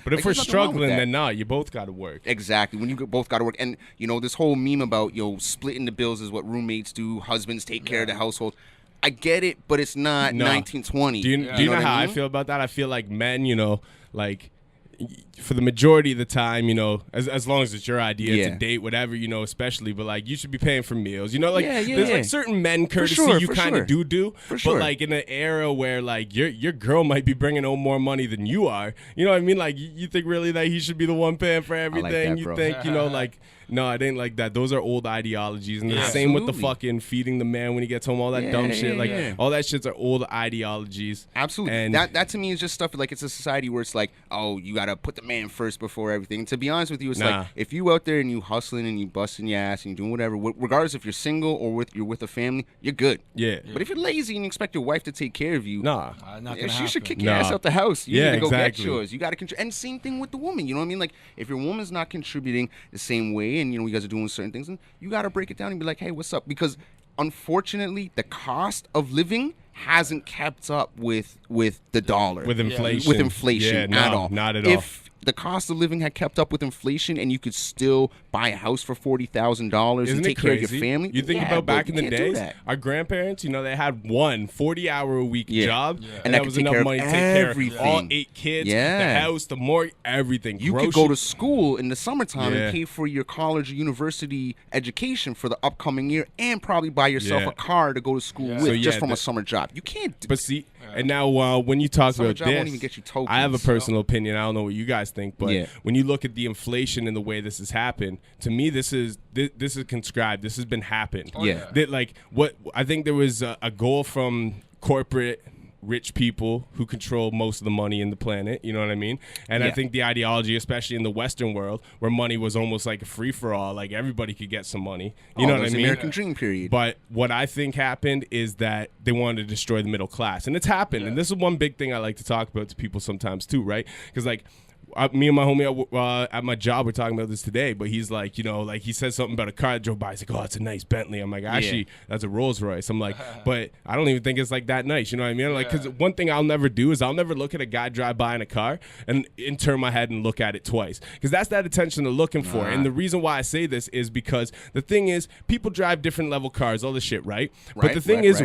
But if we're struggling, then no, you both got to work. Exactly. When you both got to work. And, you know, this whole meme about, splitting the bills is what roommates do. Husbands take care of the household. I get it, but it's not 1920. Do you know how I feel about that? I feel like men, you know, like, for the majority of the time, you know, as long as it's your idea to date, whatever, you know, especially, but like, you should be paying for meals, you know, like there's like certain men courtesy you kind of do, but like in an era where like your girl might be bringing home more money than you are, you know what I mean? Like, you think really that he should be the one paying for everything? Like that, you think, you know, like, No, it ain't like that. Those are old ideologies. And the same with the fucking feeding the man when he gets home, all that dumb shit. Like, all that shit's are old ideologies. Absolutely. And that to me is just stuff like it's a society where it's like, oh, you got to put the man first before everything. And to be honest with you, it's like, if you out there and you hustling and you busting your ass and you doing whatever, regardless if you're single or you're with a family, you're good. Yeah. But if you're lazy and you expect your wife to take care of you, she should kick your ass out the house. You need to go exactly. get yours. You got to contribute. And same thing with the woman. You know what I mean? Like, if your woman's not contributing the same way and, you know, you guys are doing certain things, then you got to break it down and be like, hey, what's up? Because unfortunately, the cost of living hasn't kept up with the dollar. With inflation. With inflation at all. Not at all. If the cost of living had kept up with inflation and you could still buy a house for $40,000 and take care of your family. You think about back in the days, our grandparents, you know, they had one 40-hour-a-week job, and that was enough money to take care of all 8 kids, the house, the mortgage, everything. You could go to school in the summertime and pay for your college or university education for the upcoming year and probably buy yourself a car to go to school with just from a summer job. You can't do But see, and now when you talk about this, won't even get you tokens, I have a personal opinion. I don't know what you guys think, but when you look at the inflation and the way this has happened, to me, this is conscribed. This has been happened. That, like, what I think there was a goal from corporate rich people who control most of the money in the planet, you know what I mean? And I think the ideology, especially in the Western world, where money was almost like a free-for-all, like everybody could get some money, you know what I mean? American dream period. But what I think happened is that they wanted to destroy the middle class, and it's happened. And this is one big thing I like to talk about to people sometimes too, right? Because, like, me and my homie at my job were talking about this today, but he's like, you know, like, he said something about a car that drove by. He's like, oh, it's a nice Bentley. I'm like, actually, that's a Rolls Royce. I'm like, but I don't even think it's like that nice. You know what I mean? Like, because one thing I'll never do is I'll never look at a guy drive by in a car and turn my head and look at it twice, because that's that attention they're looking for. And the reason why I say this is because the thing is, people drive different level cars, all this shit, right? But the thing is,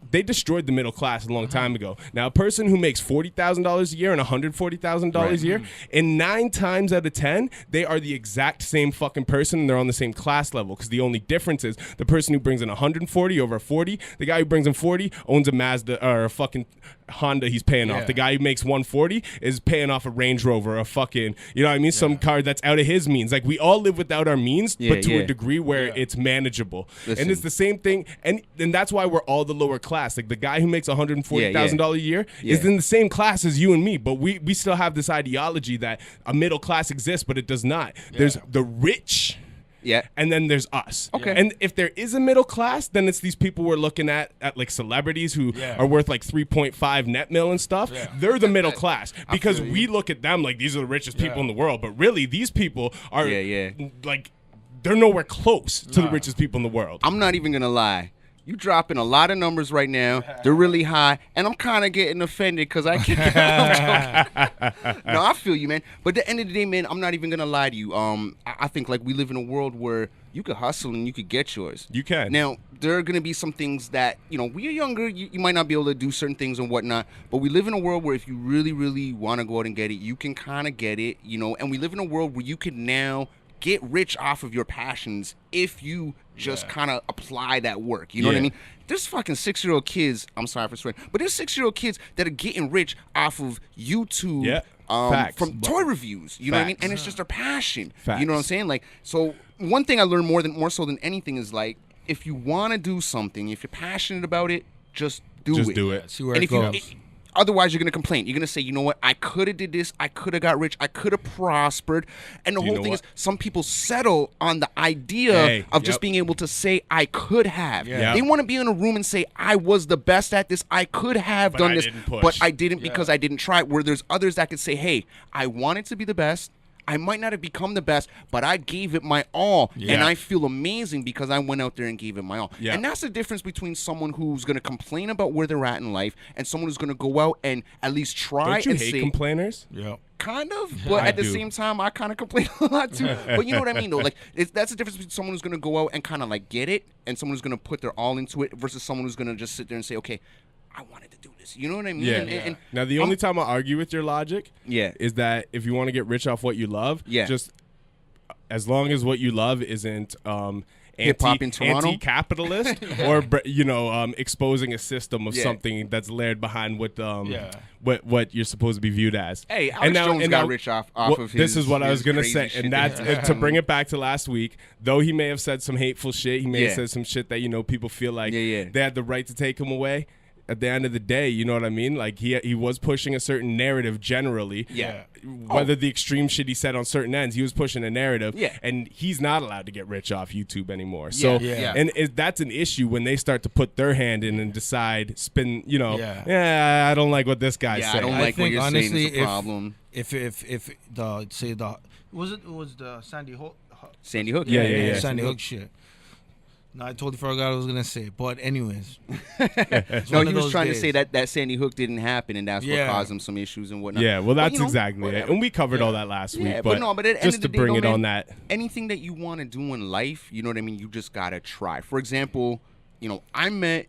they destroyed the middle class a long time ago. Now, a person who makes $40,000 a year and $140,000 a year, and 9 times out of 10, they are the exact same fucking person, and they're on the same class level, because the only difference is the person who brings in 140 over 40, the guy who brings in 40 owns a Mazda or a fucking Honda he's paying off. The guy who makes 140 is paying off a Range Rover, a fucking, you know what I mean, some car that's out of his means. Like, we all live without our means, but to a degree where it's manageable. And it's the same thing, and that's why we're all the lower class. Like, the guy who makes $140,000 a year is in the same class as you and me, but we still have this ideology that a middle class exists, but it does not. There's the rich, and then there's us. And if there is a middle class, then it's these people we're looking at like celebrities who are worth like 3.5 net mil and stuff. They're the middle class, because we look at them like these are the richest people in the world, but really these people are like, they're nowhere close to the richest people in the world. I'm not even gonna lie. You dropping a lot of numbers right now. They're really high, and I'm kind of getting offended because I can't. No, I feel you, man. But at the end of the day, man, I'm not even gonna lie to you. I think, like, we live in a world where you could hustle and you could get yours. You can. Now, there are gonna be some things that, you know, we are younger. You might not be able to do certain things and whatnot. But we live in a world where if you really, really want to go out and get it, you can kind of get it. You know, and we live in a world where you can now get rich off of your passions if you just kind of apply that work. You know what I mean? There's fucking 6-year-old kids, I'm sorry for swearing, but there's 6-year-old kids that are getting rich off of YouTube from toy reviews. You know what I mean? And it's just their passion. You know what I'm saying? Like, so one thing I learned more so than anything is, like, if you want to do something, if you're passionate about it, just do it. See where it goes. Otherwise, you're going to complain. You're going to say, you know what? I could have did this. I could have got rich. I could have prospered. And the whole thing is, some people settle on the idea of just being able to say, I could have. They want to be in a room and say, I was the best at this. I could have done this, but I didn't because I didn't try. Where there's others that could say, hey, I wanted to be the best. I might not have become the best, but I gave it my all, and I feel amazing because I went out there and gave it my all. And that's the difference between someone who's going to complain about where they're at in life and someone who's going to go out and at least try. Don't you and hate say, complainers? Kind of, but at the same time, I kind of complain a lot too. But you know what I mean, though? Like, that's the difference between someone who's going to go out and kind of like get it, and someone who's going to put their all into it, versus someone who's going to just sit there and say, okay, I wanted to do this. You know what I mean? And now, the only time I argue with your logic is that if you want to get rich off what you love, just as long as what you love isn't anti-capitalist, or exposing a system of something that's layered behind what you're supposed to be viewed as. Hey, Alex Jones got rich off of his. This is what I was gonna say, and that's to bring it back to last week. Though he may have said some hateful shit, he may have said some shit that people feel like they had the right to take him away. At the end of the day, you know what I mean? Like he was pushing a certain narrative generally. Yeah. Whether the extreme shit he said on certain ends, he was pushing a narrative. Yeah. And he's not allowed to get rich off YouTube anymore. So and that's an issue when they start to put their hand in and decide I don't like what this guy's saying. I don't like what you're saying is a problem. If the Sandy Hook. Sandy Hook. Yeah. Sandy Hook shit. No, I totally forgot what I was going to say. But anyways. No, he was trying to say that Sandy Hook didn't happen, and that's what caused him some issues and whatnot. Yeah, well, that's exactly it. And we covered all that last week. But at the just to bring it on that. Anything that you want to do in life, you know what I mean, you just got to try. For example, I met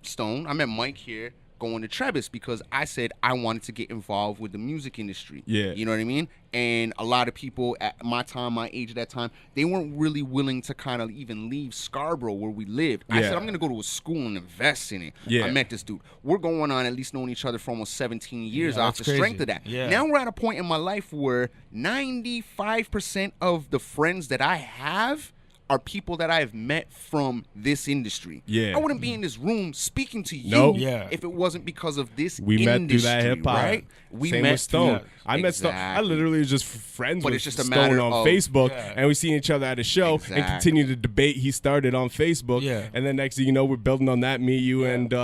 Stoan. I met Mike here going to Trebas because I said I wanted to get involved with the music industry. Yeah. You know what I mean? And a lot of people at my time, my age at that time, they weren't really willing to kind of even leave Scarborough where we lived. I said, I'm going to go to a school and invest in it. Yeah. I met this dude. We're going on at least knowing each other for almost 17 years off the strength of that. Yeah. Now we're at a point in my life where 95% of the friends that I have are people that I have met from this industry. Yeah. I wouldn't be in this room speaking to you if it wasn't because of this industry. We met through that hip-hop. Right? Same met with Stoan. Yeah. I met Stoan. I literally was just friends with Stoan on Facebook, and we see each other at a show and continue the debate he started on Facebook. Yeah. And then next thing you know, we're building on that, me, you, and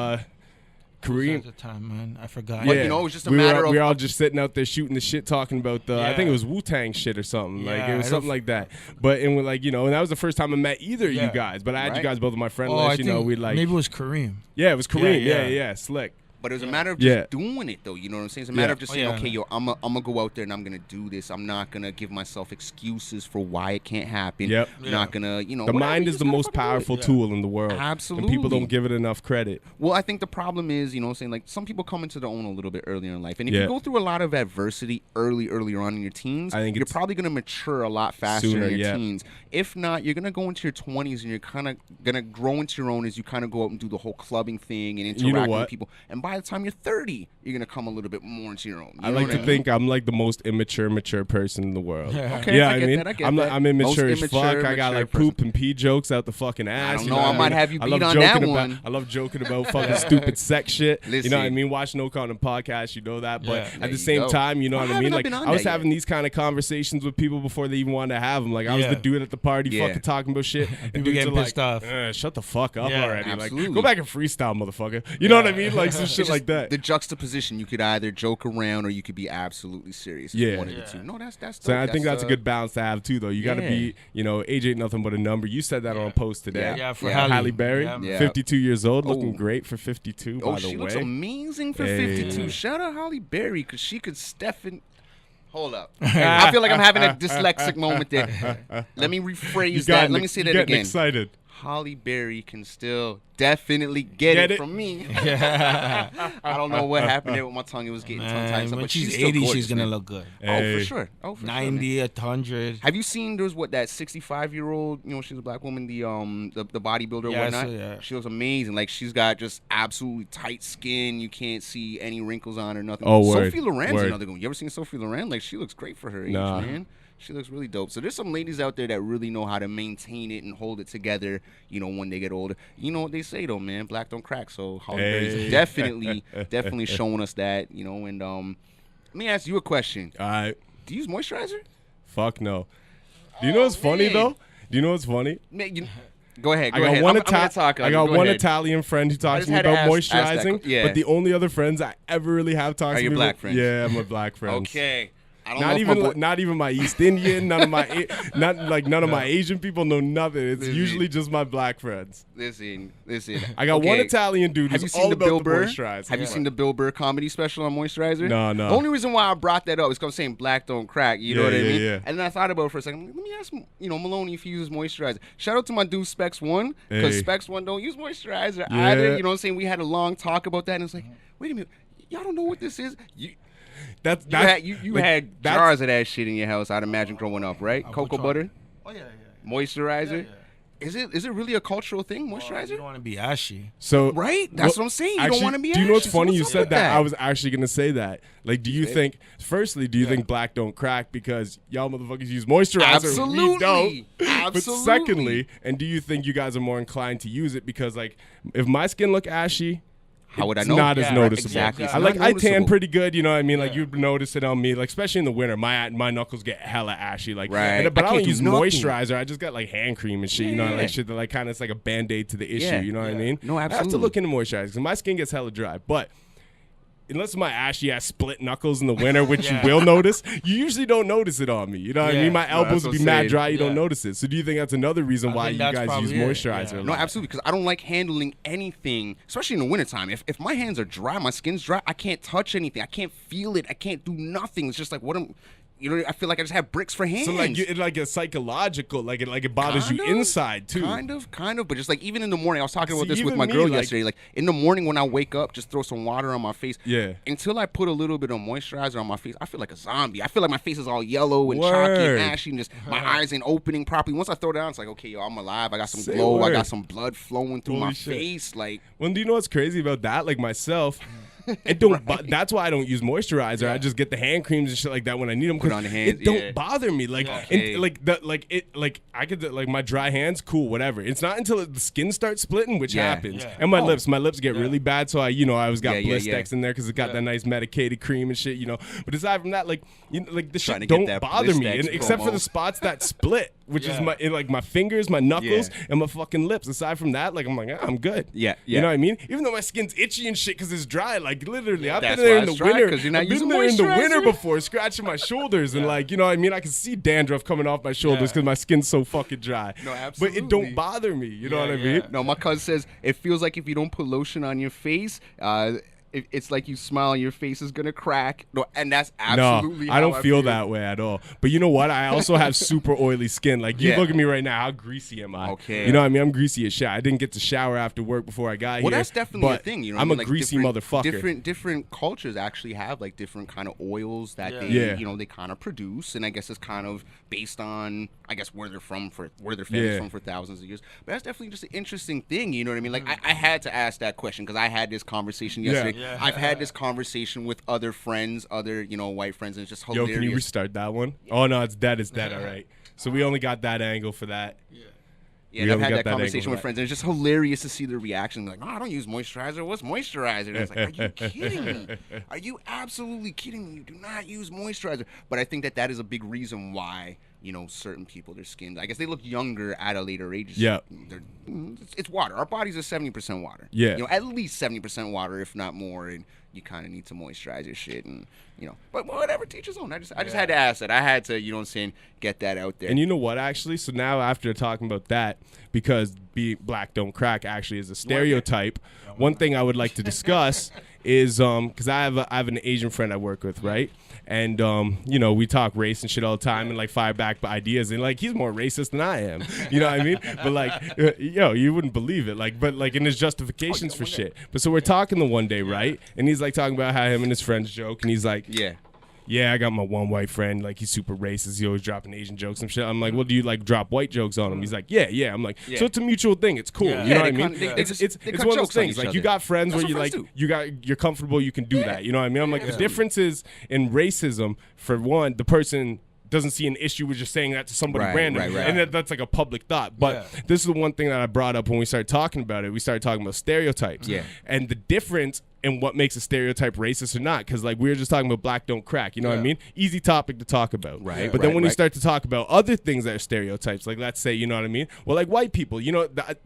Kareem. At the time, man, I forgot. Yeah, it was just a matter of we were all just sitting out there shooting the shit, talking about the I think it was Wu-Tang shit or something. Like it was something like that. But and we're like, and that was the first time I met either of you guys. But I had you guys both on my friend list. We like maybe it was Kareem. Yeah, it was Kareem. Yeah, slick. But it was a matter of just doing it, though. You know what I'm saying? It's a matter of just saying, okay, I'm gonna go out there and I'm gonna do this. I'm not gonna give myself excuses for why it can't happen. Yep. Not gonna, The mind is the most powerful tool in the world. Absolutely. And people don't give it enough credit. Well, I think the problem is, like some people come into their own a little bit earlier in life, and if you go through a lot of adversity earlier on in your teens, I think you're probably gonna mature a lot faster in your teens. If not, you're gonna go into your 20s and you're kind of gonna grow into your own as you kind of go out and do the whole clubbing thing and interact with people. And by the time you're 30, you're gonna come a little bit more into your own. I like to think I'm like the most mature person in the world. Okay, I mean, I'm immature as fuck. I got like poop and pee jokes out the fucking ass. I don't know. I might have you beat on that one. I love joking about fucking stupid sex shit. Listen, you know what I mean? Watch No Content podcast, you know that. But at the same time, you know what I mean? Like I was having these kind of conversations with people before they even wanted to have them. Like I was the dude at the party, fucking talking about shit, and people getting pissed off. Shut the fuck up already. Like go back and freestyle, motherfucker. You know what I mean? Like some shit like that. The juxtaposition, you could either joke around or you could be absolutely serious. If you wanted it to. No, that's so I think that's a good balance to have too, though. You got to be, age ain't nothing but a number. You said that on a post today. Yeah, for Halle Berry, 52 years old, looking great for 52. By the way, she looks amazing for 52. Shout out Halle Berry because she could Hold up. I feel like I'm having a dyslexic moment there. Let me rephrase that. Let me say that again. Excited. Halle Berry can still definitely get it from me. I don't know what happened there with my tongue. It was getting tongue-tied. When she's 80, she's going to look good. Hey. Oh, for sure. 90, 100. Have you seen that 65-year-old, she's a black woman, the bodybuilder or whatnot? She looks amazing. Like, she's got just absolutely tight skin. You can't see any wrinkles on her, nothing. Oh, Sophie Loren's another one. You ever seen Sophie Loren? Like, she looks great for her age, man. She looks really dope. So there's some ladies out there that really know how to maintain it and hold it together, when they get older. You know what they say, though, man. Black don't crack. So Halle Berry's definitely showing us that, And let me ask you a question. All right. Do you use moisturizer? Fuck no. Do you know what's funny, though? Do you know what's funny? Man, go ahead. I got one Italian friend who talks to me about moisturizing, but the only other friends I ever really have talked to me about. Are you black friends? Yeah, I'm a black friend. Okay. Not even my East Indian, none of my Asian people know nothing. It's usually just my black friends. Listen. I got one Italian dude who's all about the moisturizer. Have you seen the Bill Burr comedy special on moisturizer? No. The only reason why I brought that up is because I'm saying black don't crack. You know what I mean? Yeah. And then I thought about it for a second. Let me ask Maloney if he uses moisturizer. Shout out to my dude Specs One because Specs One don't use moisturizer either. You know what I'm saying? We had a long talk about that, and it's like, wait a minute, y'all don't know what this is. You had jars of that shit in your house, I'd imagine, growing up, right? Cocoa butter? Oh, yeah. Moisturizer? Is it really a cultural thing, moisturizer? Well, you don't want to be ashy. So right, that's what I'm saying. You don't want to be ashy. Do you know what's funny? You said that. I was actually gonna say that. Like, do you think? Firstly, do you think black don't crack because y'all motherfuckers use moisturizer? Absolutely. We don't. Absolutely. But secondly, and do you think you guys are more inclined to use it because, like, if my skin look ashy, how would I it's know? not as noticeable. Exactly. I tan pretty good, you know what I mean? Like, you'd notice it on me, like, especially in the winter. My knuckles get hella ashy. Like, but I don't use moisturizer. I just got, like, hand cream and shit, you know, like shit that, like, kind of, it's like a Band-Aid to the issue, you know what I mean? No, absolutely. I have to look into moisturizer because my skin gets hella dry. But unless my ashy ass split knuckles in the winter, which you will notice, you usually don't notice it on me. You know what I mean? My elbows will be mad dry. You don't notice it. So do you think that's another reason why you guys use moisturizer? No, absolutely. Because I don't like handling anything, especially in the wintertime. If my hands are dry, my skin's dry, I can't touch anything. I can't feel it. I can't do nothing. It's just like I feel like I just have bricks for hands. So like it's like a psychological, like it bothers you inside too. Kind of. But just like even in the morning, I was talking about this with my girl yesterday. Like in the morning when I wake up, just throw some water on my face. Yeah. Until I put a little bit of moisturizer on my face, I feel like a zombie. I feel like my face is all yellow and chalky and ashy, and just my eyes ain't opening properly. Once I throw it down, it's like, okay, yo, I'm alive. I got some glow. I got some blood flowing through my face. Like, well, do you know what's crazy about that? Like myself. That's why I don't use moisturizer. I just get the hand creams and shit like that when I need them. Put on the hands. It don't bother me. Like, I could like my dry hands, cool, whatever. It's not until the skin starts splitting, which happens, and my lips get really bad. So I always got Blistex in there because it got that nice medicated cream and shit, But aside from that, like the shit don't bother me, except for the spots that split, which is my fingers, my knuckles, and my fucking lips. Aside from that, like I'm like, I'm good. Yeah. You know what I mean? Even though my skin's itchy and shit because it's dry, like literally, I've been there in the winter. I've been there in the winter before, scratching my shoulders and like, you know what I mean? I can see dandruff coming off my shoulders because my skin's so fucking dry. No, absolutely. But it don't bother me. You know what I mean? No, my cousin says it feels like if you don't put lotion on your face, it's like you smile and your face is gonna crack. No, and that's absolutely how I don't feel that way at all. But you know what? I also have super oily skin. Like you look at me right now, how greasy am I? Okay. You know what I mean? I'm greasy as shit. I didn't get to shower after work before I got here. Well, that's definitely a thing. You know, I'm a greasy motherfucker. Different cultures actually have like different kind of oils that they they kind of produce, and I guess it's kind of based on where they're from where their family's from for thousands of years. But that's definitely just an interesting thing. You know what I mean? Like I had to ask that question because I had this conversation yesterday. Yeah. I've had this conversation with other friends, other white friends, and it's just hilarious. Yo, can you restart that one? Oh no, it's dead. It's dead. All right. So we only got that angle for that. Yeah, I've had that conversation with friends, and it's just hilarious to see their reaction. Like, no, I don't use moisturizer. What's moisturizer? And I was like, are you kidding me? Are you absolutely kidding me? You do not use moisturizer. But I think that is a big reason why, certain people, their skin, I guess they look younger at a later age. Yeah. It's water. Our bodies are 70% water. Yeah. At least 70% water, if not more. And you kind of need to moisturize your shit and but whatever, teacher's own. I just had to ask that. I had to get that out there. And you know what, actually, so now after talking about that, because black don't crack actually is a stereotype, one thing I would like to discuss is because I have an Asian friend I work with, right? And we talk race and shit all the time and like fire back ideas, and like he's more racist than I am. You know what I mean? But like you wouldn't believe it. Like, but like in his justifications for shit. But so we're talking the one day, right? And he's like talking about how him and his friends joke, and he's like, yeah, I got my one white friend, like he's super racist. He always dropping Asian jokes and shit. I'm like, well, do you like drop white jokes on him? He's like, yeah. I'm like, so it's a mutual thing. It's cool. You know what I mean? It's one of those things. Like you got friends where you like you're comfortable. You can do that. You know what I mean? I'm like, the difference is in racism. For one, the person doesn't see an issue with just saying that to somebody random. And that's like a public thought. But this is the one thing that I brought up when we started talking about it. We started talking about stereotypes. Yeah. And the difference and what makes a stereotype racist or not, because like we were just talking about black don't crack, you know what I mean? Easy topic to talk about. Right. But then when you start to talk about other things that are stereotypes, like let's say, you know what I mean? Well, like white people,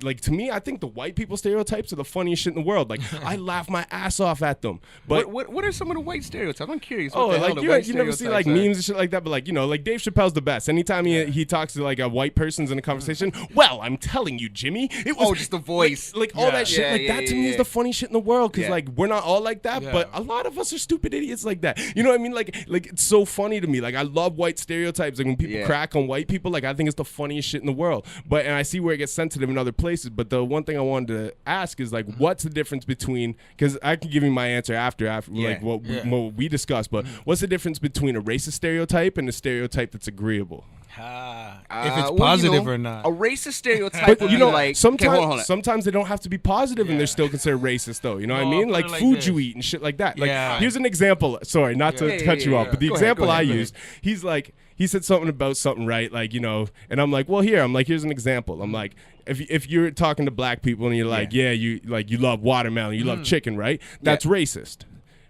like to me, I think the white people stereotypes are the funniest shit in the world. Like I laugh my ass off at them. But what are some of the white stereotypes? I'm curious. Like you never see like memes and shit like that, but like like Dave Chappelle's the best. Anytime he talks to like a white person's in a conversation, well, I'm telling you, Jimmy, it was just the voice, like all that shit. Like that to me is the funny shit in the world, because like we're not all like that. But a lot of us are stupid idiots like that. You know what I mean? Like it's so funny to me. Like I love white stereotypes. Like when people crack on white people, like I think it's the funniest shit in the world. But and I see where it gets sensitive in other places. But the one thing I wanted to ask is like, what's the difference between? Because I can give you my answer after like what we discussed. But what's the difference between a racist stereotype and a stereotype that's agreeable? If it's positive or not. A racist stereotype would be like... Sometimes they don't have to be positive and they're still considered racist, though. You know what I mean? Like food this. You eat and shit like that. Like, here's an example. Sorry, not to cut you off, but the example I used, he's like... He said something about something, right? Like, you know, and I'm like, well, here's an example. I'm like, if you're talking to black people and you're like, you love watermelon, you love chicken, right? That's racist.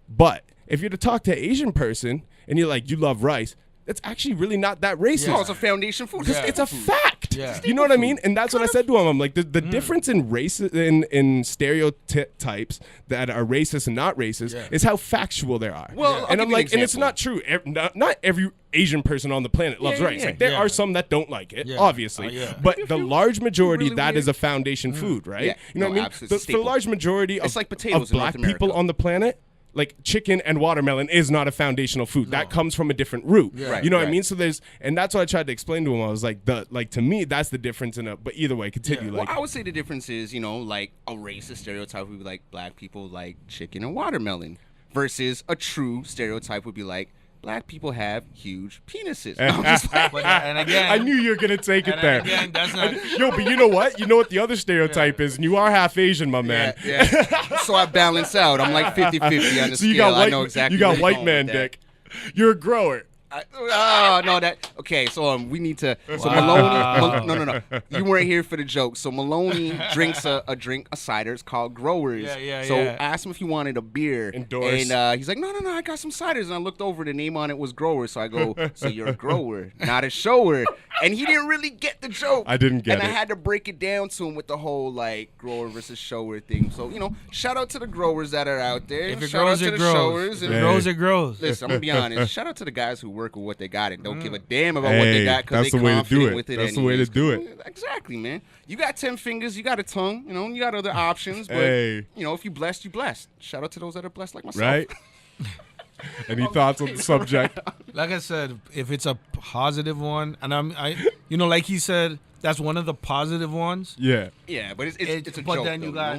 But if you're to talk to an Asian person and you're like, you love rice, that's actually really not that racist. No, it's a foundation food. It's a fact. You know what I mean? And that's what I said to him. I'm like, the difference in race in stereotypes that are racist and not racist is how factual they are. Well, and I'm like, and it's not true. Not every Asian person on the planet loves rice. Like, there are some that don't like it, obviously. But the large majority, really that is a foundation food, right? You know what I mean? For the large majority of black people on the planet, like chicken and watermelon is not a foundational food. That comes from a different root. You know what I mean? So and that's what I tried to explain to him. I was like, to me, that's the difference but either way, continue. Well, I would say the difference is, you know, like a racist stereotype would be like black people like chicken and watermelon versus a true stereotype would be like black people have huge penises. And again, I knew you were gonna take it there. Again, that's not. But you know what? You know what the other stereotype is, and you are half Asian, my man. So I balance out. I'm like 50-50 on the scale. I know exactly. You got white man dick. You're a grower. Okay, so we need to. So Maloney, no. You weren't here for the joke. So Maloney drinks a cider. It's called Growers. So I asked him if he wanted a beer. Endorse. And he's like, no, I got some ciders. And I looked over, the name on it was Growers. So I go, so you're a grower, not a shower. And he didn't really get the joke. I didn't get it. And I had to break it down to him with the whole like grower versus shower thing. So, you know, shout out to the growers that are out there. If it shout grows, out to it the showers. If it grows, it grows. Listen, I'm going to be honest. Shout out to the guys who work with what they got and don't give a damn about what they got because they're confident with it. That's the way to do it. Exactly, man. You got 10 fingers, you got a tongue, you know, you got other options. But, you know, if you blessed, you blessed. Shout out to those that are blessed like myself. Right? Any thoughts on the subject? Like I said, if it's a positive one, and you know, like he said, that's one of the positive ones. Yeah, but it's a joke. But then you got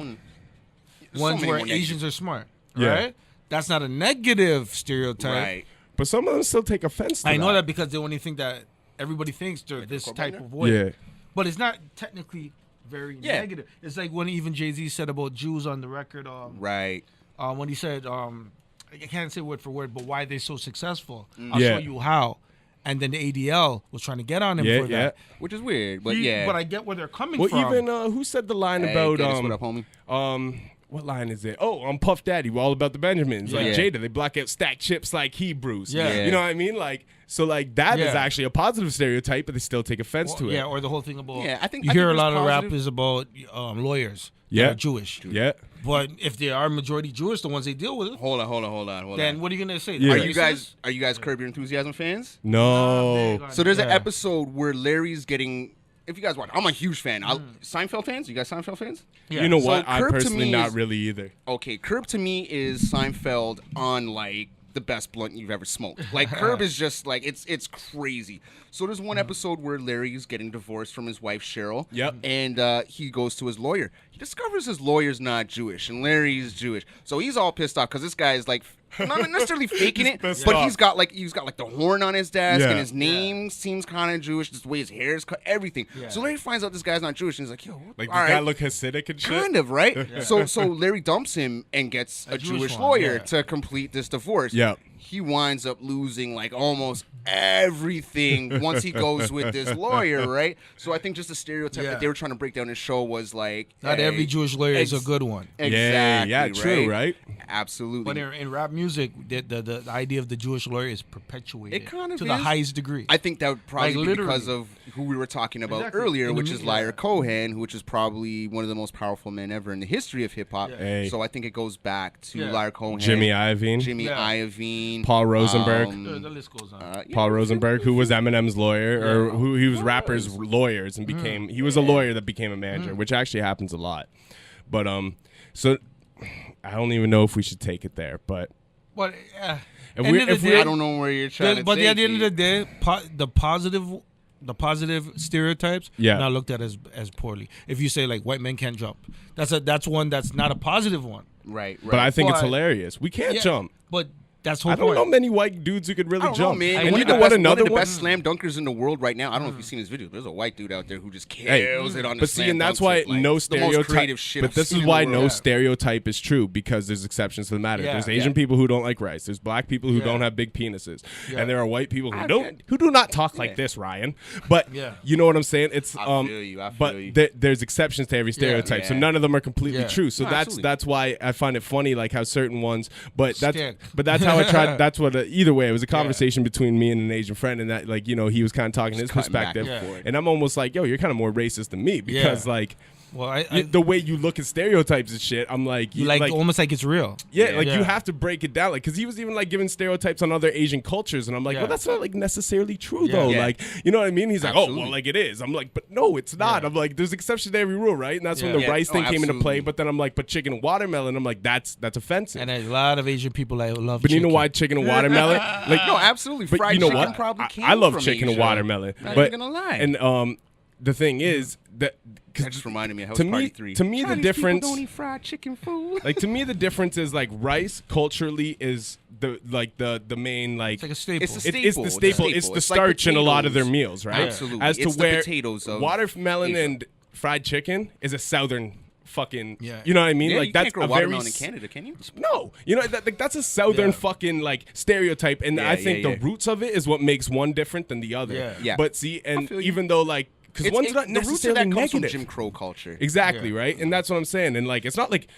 ones where Asians are smart, Yeah. right? That's not a negative stereotype. Right. But some of them still take offense to I know that because they only think that everybody thinks they're this type of way. Yeah. But it's not technically very negative. It's like when even Jay-Z said about Jews on the record. Right. When he said, I can't say word for word, but why they're so successful. I'll show you how. And then the ADL was trying to get on him for that. Which is weird, but But I get where they're coming from. Well, even, who said the line about, what up, homie? What line is it? Oh, I'm Puff Daddy. We're all about the Benjamins. Like Jada, they black out stacked chips like Hebrews. You know what I mean? Like, so like that is actually a positive stereotype, but they still take offense to it. Yeah, or the whole thing about. I think you hear a lot of rap is about lawyers. Yeah, that are Jewish. Yeah. But if they are majority Jewish, the ones they deal with. Hold on. Then what are you gonna say? Yeah. Are you guys Curb Your Enthusiasm fans? No. So there's an episode where Larry's getting. If you guys watch, I'm a huge fan. Seinfeld fans? You guys Seinfeld fans? Yeah. You know what? So I personally not really either. Okay, Curb to me is Seinfeld on like the best blunt you've ever smoked. Like Curb is just like it's crazy. So there's one episode where Larry's getting divorced from his wife Cheryl. Yep. And he goes to his lawyer. He discovers his lawyer's not Jewish, and Larry's Jewish. So he's all pissed off because this guy is like not necessarily faking it, but he's got like the horn on his desk, and his name seems kind of Jewish. Just the way his hair is cut, everything. Yeah. So Larry finds out this guy's not Jewish, and he's like, "Yo, like does that look Hasidic and shit?" Kind of, right? So Larry dumps him and gets a Jewish lawyer to complete this divorce. Yeah. He winds up losing like almost everything once he goes with this lawyer, right? So I think just the stereotype that they were trying to break down in the show was like not every Jewish lawyer is a good one. Exactly. Yeah, true, right? Absolutely. But in rap music, the idea of the Jewish lawyer is perpetuated to the highest degree. I think that would probably be because of who we were talking about earlier, which is Lyra Cohen, which is probably one of the most powerful men ever in the history of hip hop. Hey. So I think it goes back to Lyra Cohen, Jimmy Iovine, Paul Rosenberg. The list goes on. Paul Rosenberg, who was Eminem's lawyer, or who he was rappers' lawyers and became. He was a lawyer that became a manager, which actually happens a lot. But so I don't even know if we should take it there, but. But I don't know where you're trying to. But at the end of the day, the positive stereotypes not looked at as poorly. If you say like white men can't jump, that's one that's not a positive one. Right. But I think it's hilarious. We can't jump. But That's whole I don't point. know many white dudes who could really jump. Man. And you know what? Another one of the one. best slam dunkers in the world right now. I don't know if you've seen his video. There's a white dude out there who just kills it on the But see, slam and that's dunk why tip, like, no it's the most creative stereotype. shit But I've this seen is in why the no world. stereotype is true, because there's exceptions to the matter. Yeah. There's Asian people who don't like rice. There's black people who don't have big penises, and there are white people who do not talk like this, Ryan. But you know what I'm saying? It's I feel you. but there's exceptions to every stereotype, so none of them are completely true. So that's why I find it funny, like how certain ones. But that's how I tried. That's what. Either way, it was a conversation between me and an Asian friend, and that, like, you know, he was kind of talking his perspective, and I'm almost like, yo, you're kind of more racist than me, because like. Well, the way you look at stereotypes and shit, I'm like, you like almost like it's real. Yeah, like you have to break it down, like, because he was even like giving stereotypes on other Asian cultures, and I'm like, well, that's not like necessarily true though. Like, you know what I mean? He's like, oh, well, like it is. I'm like, but no, it's not. I'm like, there's exceptions to every rule, right? And that's when the rice thing came into play. But then I'm like, but chicken and watermelon, I'm like, that's offensive. And a lot of Asian people love. But chicken. You know why chicken and watermelon? Like, no, absolutely. But fried you know chicken what? probably came I love from chicken Asia. and watermelon. Not but even gonna lie. And the thing is that. That just reminded me of House Party 3. To me, Chinese the difference. People don't eat fried chicken food. Like, to me, the difference is like rice culturally is the main, like, it's like a staple. It's the staple. It's the staple. It's the starch in a lot of their meals, right? Absolutely. As to it's where the potatoes of watermelon Asia. and fried chicken is a southern fucking. Yeah. You know what I mean? Yeah, like, you that's can't grow a watermelon very in Canada, can you? No, you know that's a southern fucking like stereotype, and I think the roots of it is what makes one different than the other. Yeah. But see, and even though like. Because one's not the roots of necessarily that comes negative. from Jim Crow culture. Exactly, right? And that's what I'm saying. And like, it's not like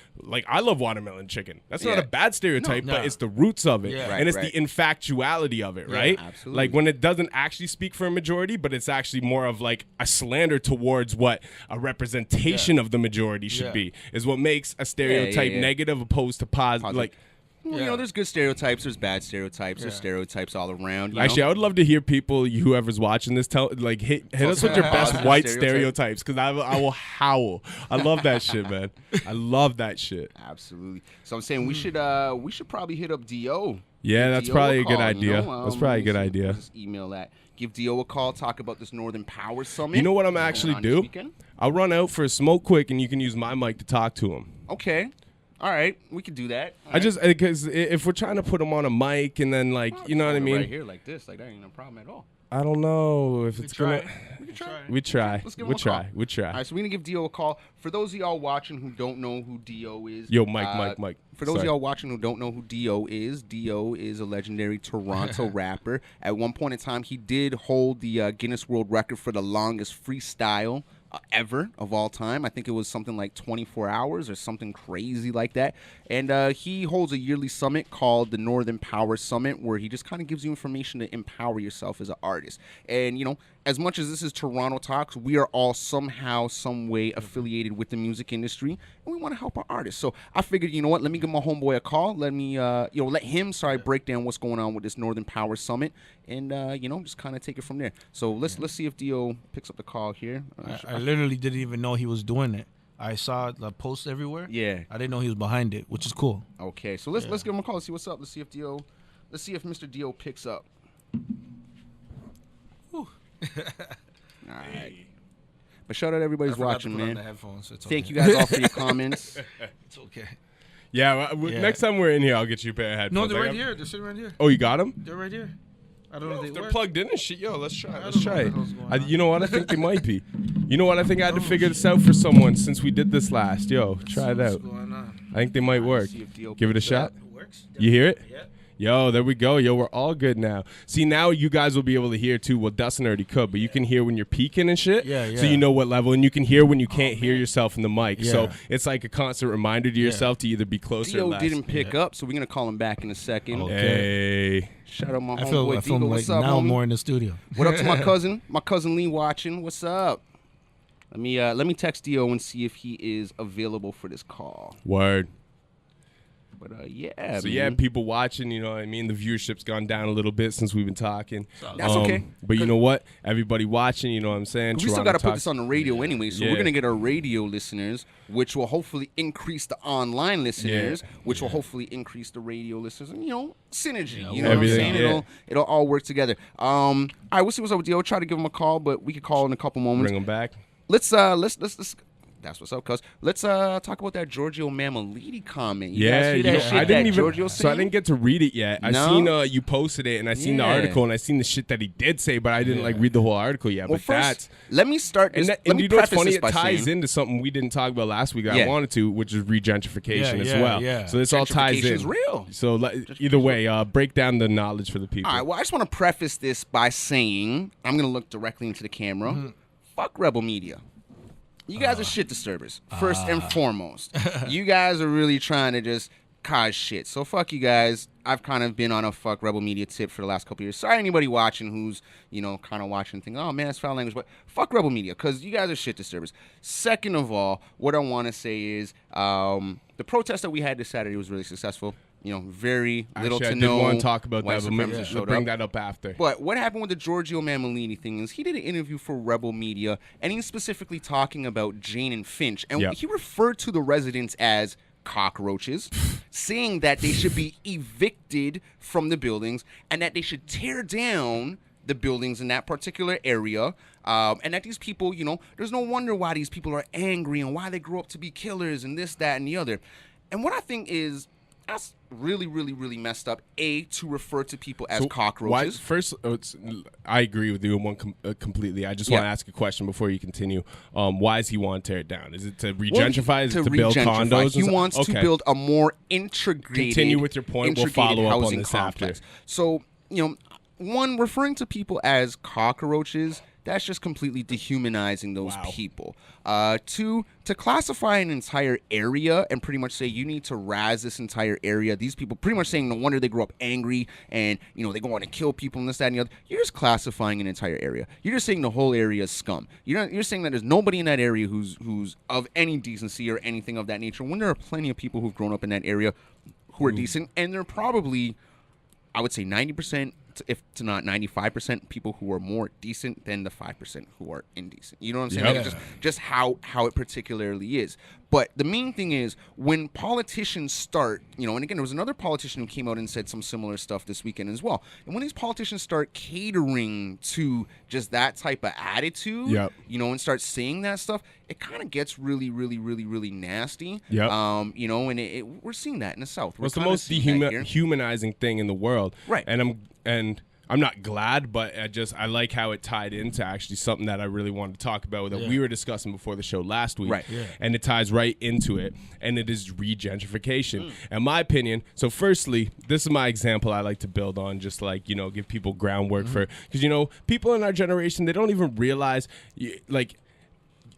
I love watermelon chicken. That's not a bad stereotype, but it's the roots of it. Yeah. And it's the infactuality of it, right? Absolutely. Like when it doesn't actually speak for a majority, but it's actually more of like a slander towards what a representation of the majority should be, is what makes a stereotype negative opposed to positive. Like, well, you know, there's good stereotypes, there's bad stereotypes, there's stereotypes all around. You actually, know? I would love to hear people, whoever's watching this, hit us with your best white stereotypes, because I will howl. I love that shit, man. I love that shit. Absolutely. So I'm saying we should probably hit up Dio. Yeah, that's probably a good idea. You know? That's probably a good idea. Just email that. Give Dio a call. Talk about this Northern Power Summit. You know what I'm actually do? I'll run out for a smoke quick, and you can use my mic to talk to him. Okay. All right, we can do that. Just because if we're trying to put him on a mic and then like you know what I mean, right here like this, like that ain't no problem at all. I don't know if it's gonna. We try. Let's give him We a call. try. All right, so we're gonna give Dio a call. For those of y'all watching who don't know who Dio is, Yo, Mike. For those of y'all watching who don't know who Dio is a legendary Toronto rapper. At one point in time, he did hold the Guinness World Record for the longest freestyle ever of all time. I think it was something like 24 hours or something crazy like that. And he holds a yearly summit called the Northern Power Summit, where he just kind of gives you information to empower yourself as an artist. And, you know, as much as this is Turono Talks, we are all somehow, some way affiliated with the music industry, and we want to help our artists. So I figured, you know what, let me give my homeboy a call. Let me, let him break down what's going on with this Northern Power Summit, and just kind of take it from there. So let's see if Dio picks up the call here. I literally didn't even know he was doing it. I saw the posts everywhere. Yeah, I didn't know he was behind it, which is cool. Okay, so let's give him a call and see what's up. Let's see if Mr. Dio picks up. All right. But shout out everybody's watching, man. Thank you guys all for your comments. It's okay. Yeah, next time we're in here, I'll get you a pair of headphones. No, they're right here. They're sitting right here. Oh, you got them? They're right here. I don't know if they're work. plugged in and shit. Yo, let's try. Let's try it. You know what? I think they might be. You know what? I think I had to figure this out for someone since we did this last. Yo, try it out. I think they might work. Give it a shot. It works. You hear it? Yeah. Yo, there we go. Yo, we're all good now. See, now you guys will be able to hear too. Well, Dustin already could, but you can hear when you're peaking and shit. Yeah. So you know what level, and you can hear when you can't hear yourself in the mic. Yeah. So it's like a constant reminder to yourself to either be closer or less. Dio didn't pick up, so we're gonna call him back in a second. Okay. Hey. Shout out my homeboy Digo. I feel like what's up, now homie? more in the studio. What up to my cousin Lee watching? What's up? Let me text Dio and see if he is available for this call. Word. But So people watching, you know what I mean? The viewership's gone down a little bit since we've been talking. That's okay. But you know what? Everybody watching, you know what I'm saying? We still got to put this on the radio anyway, so we're going to get our radio listeners, which will hopefully increase the online listeners, which will hopefully increase the radio listeners, and, synergy. You know what I'm saying? It'll all work together. All right, we'll see what's up with Dio. Try to give him a call, but we could call in a couple moments. Bring him back. Let's That's what's up, cuz. Let's talk about that Giorgio Mammaliti comment. I didn't get to read it yet. I seen you posted it, and I seen the article, and I seen the shit that he did say, but I didn't read the whole article yet. Well, but first, let me start. Let me you know what's funny? It ties into something we didn't talk about last week that I wanted to, which is regentrification as well. Yeah. So this all ties in. Gentrification's real. So either way, break down the knowledge for the people. All right. Well, I just want to preface this by saying I'm going to look directly into the camera. Mm-hmm. Fuck Rebel Media. You guys are shit disturbers, first and foremost. You guys are really trying to just cause shit. So fuck you guys. I've kind of been on a fuck Rebel Media tip for the last couple years. Sorry anybody watching who's, kind of watching and thinking, oh man, that's foul language. But fuck Rebel Media, because you guys are shit disturbers. Second of all, what I want to say is the protest that we had this Saturday was really successful. Very little to no. I did want to talk about that, but we'll bring that up after. But what happened with the Giorgio Mammaliti thing is he did an interview for Rebel Media, and he's specifically talking about Jane and Finch. And he referred to the residents as cockroaches, saying that they should be evicted from the buildings and that they should tear down the buildings in that particular area. And that these people, there's no wonder why these people are angry and why they grow up to be killers and this, that, and the other. And what I think is, that's really, really, really messed up. To refer to people as cockroaches. I agree with you completely. I just want to ask a question before you continue. Why does he want to tear it down? Is it to regentrify? Is it to build condos? He wants to build a more integrated. Continue with your point. We'll follow up on this complex. After. So, one, referring to people as cockroaches, that's just completely dehumanizing those people. Two, to classify an entire area and pretty much say you need to razz this entire area. These people pretty much saying no wonder they grow up angry and they go on to kill people and this, that, and the other. You're just classifying an entire area. You're just saying the whole area is scum. You're saying that there's nobody in that area who's of any decency or anything of that nature. When there are plenty of people who've grown up in that area who are decent, and they're probably, I would say 90%. If to not 95% people who are more decent than the 5% who are indecent. You know what I'm saying? Like just how it particularly is. But the main thing is when politicians start, and again, there was another politician who came out and said some similar stuff this weekend as well. And when these politicians start catering to just that type of attitude, and start saying that stuff, it kind of gets really, really, really, really nasty. And we're seeing that in the South. It's the most dehumanizing thing in the world. Right. And I'm not glad, but I like how it tied into actually something that I really wanted to talk about that we were discussing before the show last week. Right. Yeah. And it ties right into it, and it is regentrification. In my opinion, so firstly, this is my example I like to build on, just like, give people groundwork for, because, people in our generation, they don't even realize,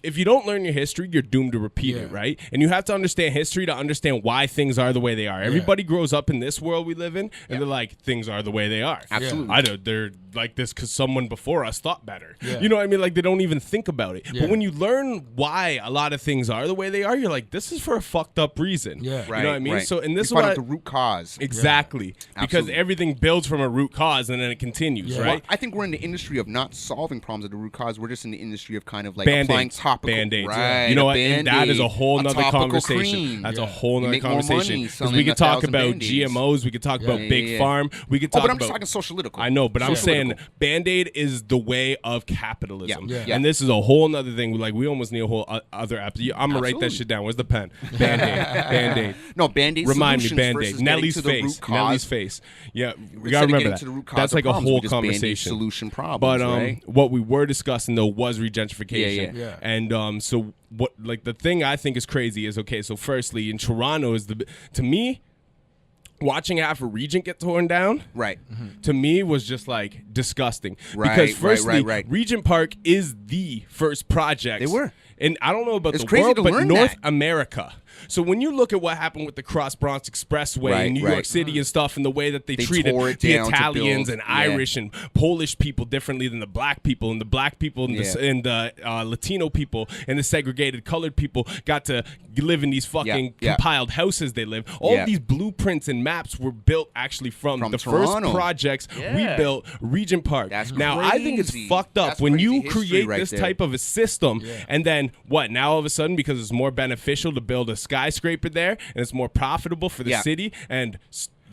if you don't learn your history, you're doomed to repeat it, right? And you have to understand history to understand why things are the way they are. Everybody grows up in this world we live in, and they're like, things are the way they are. Absolutely. I know they're like this because someone before us thought better. You know what I mean? Like, they don't even think about it. But when you learn why a lot of things are the way they are, you're like, this is for a fucked up reason. You know what I mean? Right. So, and this is what the root cause. Exactly. Because everything builds from a root cause, and then it continues, right? Well, I think we're in the industry of not solving problems at the root cause. We're just in the industry of kind of like Band-Aids. applying topical. Band-Aids. Right. You know what? And that is a whole nother conversation. Cream. That's a whole nother conversation. Because we could talk about Band-Aids. GMOs. We could talk about Big Farm. We could talk but I'm about. just talking sociological. I know, but I'm saying Band-Aid is the way of capitalism. Yeah. And this is a whole nother thing. Like, we almost need a whole other episode. I'm going to write that shit down. Where's the pen? Band-Aid. Band-Aid. No, Band-Aid. Remind me, Band-Aid. Nellie's face. Nellie's face. Yeah, we got to remember that. That's like a whole conversation. Solution problems, but what we were discussing, though, was regentrification. And so what, like, the thing I think is crazy is, okay, so firstly, in Toronto to me, watching half a Regent get torn down, to me was just like disgusting. Because firstly, Regent Park is the first project. They were. And I don't know about the world, but North America. So when you look at what happened with the Cross Bronx Expressway in New York City and stuff, and the way that they treated the Italians and Irish and Polish people differently than the black people, and the black people and the Latino people and the segregated colored people got to live in these fucking compiled houses they live. All of these blueprints and maps were built actually from the Toronto. First projects we built, Regent Park. That's now, crazy. I think it's fucked up when you create this type of a system and then what? Now all of a sudden, because it's more beneficial to build a skyscraper there and it's more profitable for the city and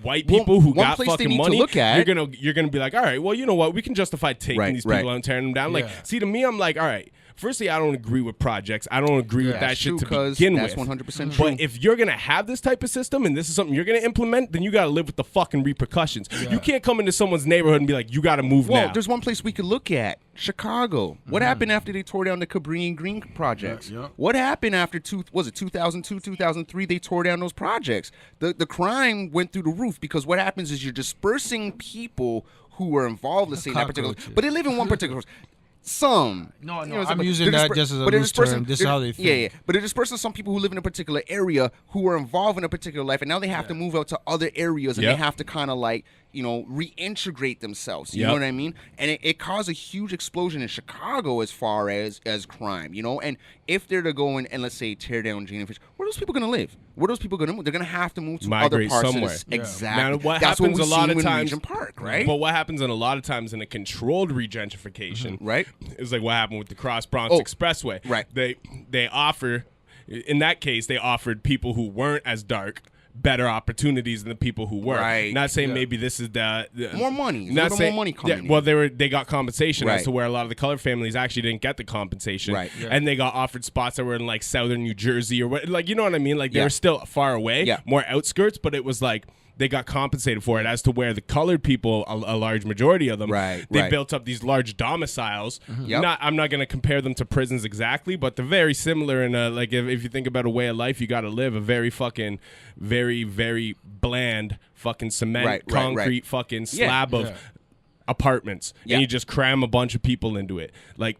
white people who got fucking money, you're gonna be like, all right, well, you know what? We can justify taking these people out and tearing them down. Like, see, to me, I'm like, all right, firstly, I don't agree with projects. I don't agree with that shit to begin with. That's 100% true. But if you're going to have this type of system and this is something you're going to implement, then you got to live with the fucking repercussions. Yeah. You can't come into someone's neighborhood and be like, you got to move now. Well, there's one place we could look at. Chicago. What happened after they tore down the Cabrini Green projects? What happened after 2002, 2003? They tore down those projects. The crime went through the roof because what happens is you're dispersing people who were involved, let's say, in that particular, but they live in one particular. Some. No, I'm using that just as a loose term. This is how they think. Yeah. But they're dispersing some people who live in a particular area who are involved in a particular life, and now they have to move out to other areas, and they have to kind of like, reintegrate themselves. You know what I mean? And it caused a huge explosion in Chicago as far as crime, And if they're to go in and, let's say, tear down Gene and Fish, where are those people going to live? Where are those people going to move? They're going to have to move to other parts somewhere. Of this. Exactly. Now, what happens a lot of times, Regent Park, right? But what happens in a lot of times in a controlled regentrification, right? Is like what happened with the Cross Bronx Expressway. Right. They offer, in that case, they offered people who weren't as dark better opportunities than the people who were. Right. Not saying maybe this is the more money. Not saying more money coming. Yeah, well, they got compensation as to where a lot of the colored families actually didn't get the compensation. Right. Yeah. And they got offered spots that were in like southern New Jersey or what, like, you know what I mean? Like they were still far away, more outskirts, but it was like they got compensated for it, as to where the colored people, a large majority of them, they built up these large domiciles. I'm not going to compare them to prisons exactly, but they're very similar in a, like if you think about a way of life you got to live, a very fucking, very, very bland fucking cement, concrete fucking slab of apartments. And you just cram a bunch of people into it. Like,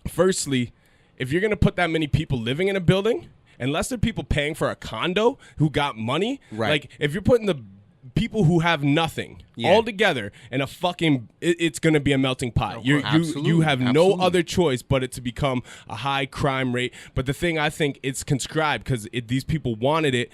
firstly, if you're going to put that many people living in a building, unless they're people paying for a condo who got money, like if you're putting the people who have nothing all together in a fucking, it's going to be a melting pot. You have no other choice but it to become a high crime rate. But the thing, I think it's conscribed because these people wanted it.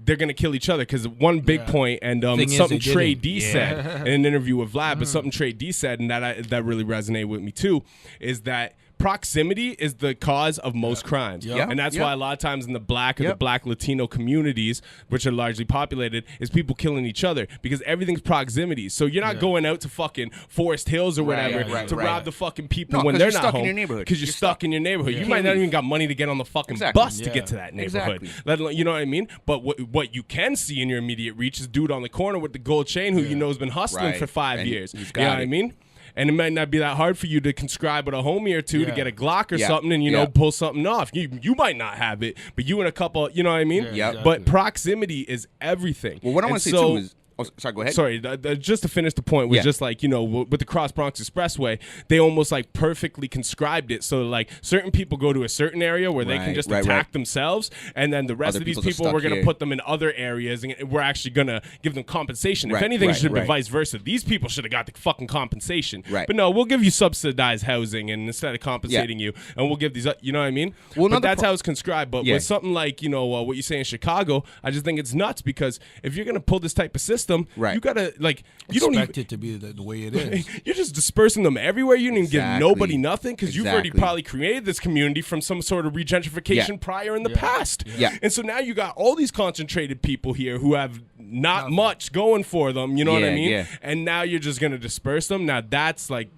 They're going to kill each other because one big point, and something Trey D said in an interview with Vlad, but something Trey D said, and that really resonated with me too, is that proximity is the cause of most crimes. And that's why a lot of times in the black or the black Latino communities, which are largely populated, is people killing each other because everything's proximity. So you're not going out to fucking Forest Hills or whatever to rob the fucking people when they're not home because you're stuck in your neighborhood. You might not even got money to get on the fucking bus to get to that neighborhood. Let alone, you know what I mean? But what you can see in your immediate reach is dude on the corner with the gold chain who you know has been hustling for 5 years. You know what I mean? And it might not be that hard for you to conscribe with a homie or two to get a Glock or something and, you know, pull something off. You might not have it, but you and a couple, you know what I mean? But proximity is everything. Well, what I want to say, too, is... Oh, sorry, go ahead. Sorry, just to finish the point was just like, you know, with the Cross Bronx Expressway, they almost like perfectly conscribed it. So like certain people go to a certain area where they can just attack themselves. And then the rest of these people, we're going to put them in other areas and we're actually going to give them compensation. If anything, it should have been vice versa. These people should have got the fucking compensation. But no, we'll give you subsidized housing and instead of compensating you, and we'll give these, you know what I mean? Well, but that's how it's conscribed. But with something like, you know, what you say in Chicago, I just think it's nuts because if you're going to pull this type of system, you gotta like you don't expect it to be the way it is. You're just dispersing them everywhere. You didn't give nobody nothing because you've already probably created this community from some sort of regentrification prior in the past. And so now you got all these concentrated people here who have not much going for them. You know what I mean? And now you're just gonna disperse them. Now that's like.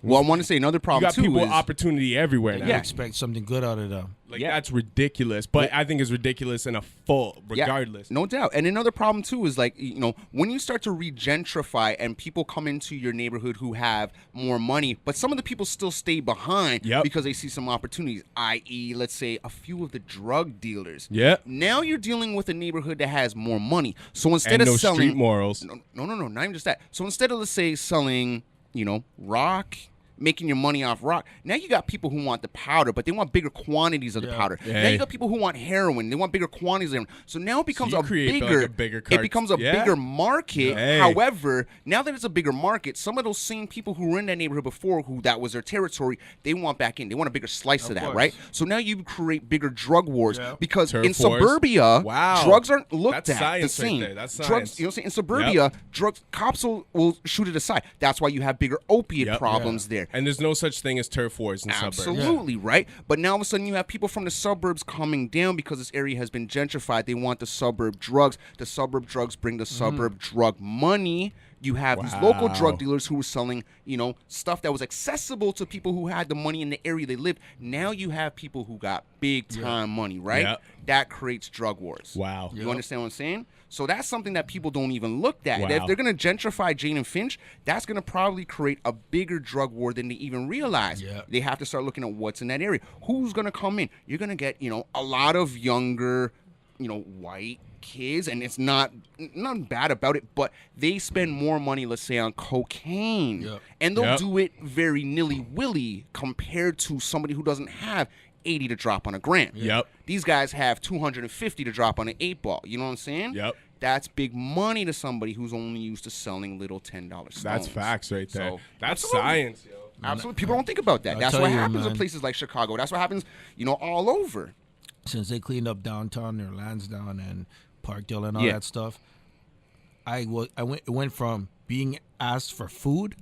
Well, I want to say another problem too. You got people with opportunity everywhere now. You expect something good out of them. Like that's ridiculous, but I think it's ridiculous in a full, regardless. No doubt. And another problem too is like, you know, when you start to regentrify and people come into your neighborhood who have more money, but some of the people still stay behind because they see some opportunities, i.e., let's say a few of the drug dealers. Now you're dealing with a neighborhood that has more money. So instead of selling street morals. No, not even just that. So instead of, let's say, selling, you know, rock, making your money off rock. Now you got people who want the powder, but they want bigger quantities of the powder. Now you got people who want heroin. They want bigger quantities of heroin. So now it becomes bigger market. However, now that it's a bigger market, some of those same people who were in that neighborhood before, who that was their territory, they want back in. They want a bigger slice of that, right? So now you create bigger drug wars because in suburbia, drugs aren't looked at the same. Right there. That's drugs, science. you know what I'm saying? In suburbia, drugs, cops will shoot it aside. That's why you have bigger opiate problems there. And there's no such thing as turf wars in suburbs. Absolutely, right? But now all of a sudden you have people from the suburbs coming down because this area has been gentrified. They want the suburb drugs. The suburb drugs bring the suburb drug money. You have these local drug dealers who were selling, stuff that was accessible to people who had the money in the area they lived. Now you have people who got big time money, right? Yep. That creates drug wars. Wow. You understand what I'm saying? So that's something that people don't even look at. Wow. If they're going to gentrify Jane and Finch, that's going to probably create a bigger drug war than they even realize. Yep. They have to start looking at what's in that area. Who's going to come in? You're going to get, a lot of younger, white kids, and it's nothing bad about it, but they spend more money, let's say, on cocaine, and they'll do it very nilly-willy compared to somebody who doesn't have 80 to drop on a gram. These guys have 250 to drop on an 8-ball. You know what I'm saying? That's big money to somebody who's only used to selling little $10 stones. That's facts right there. So, that's science, yo. Absolutely. People don't think about that. That's what happens in places like Chicago. That's what happens, all over. Since they cleaned up downtown, their Lansdowne and Parkdale and all that stuff, it went from being asked for food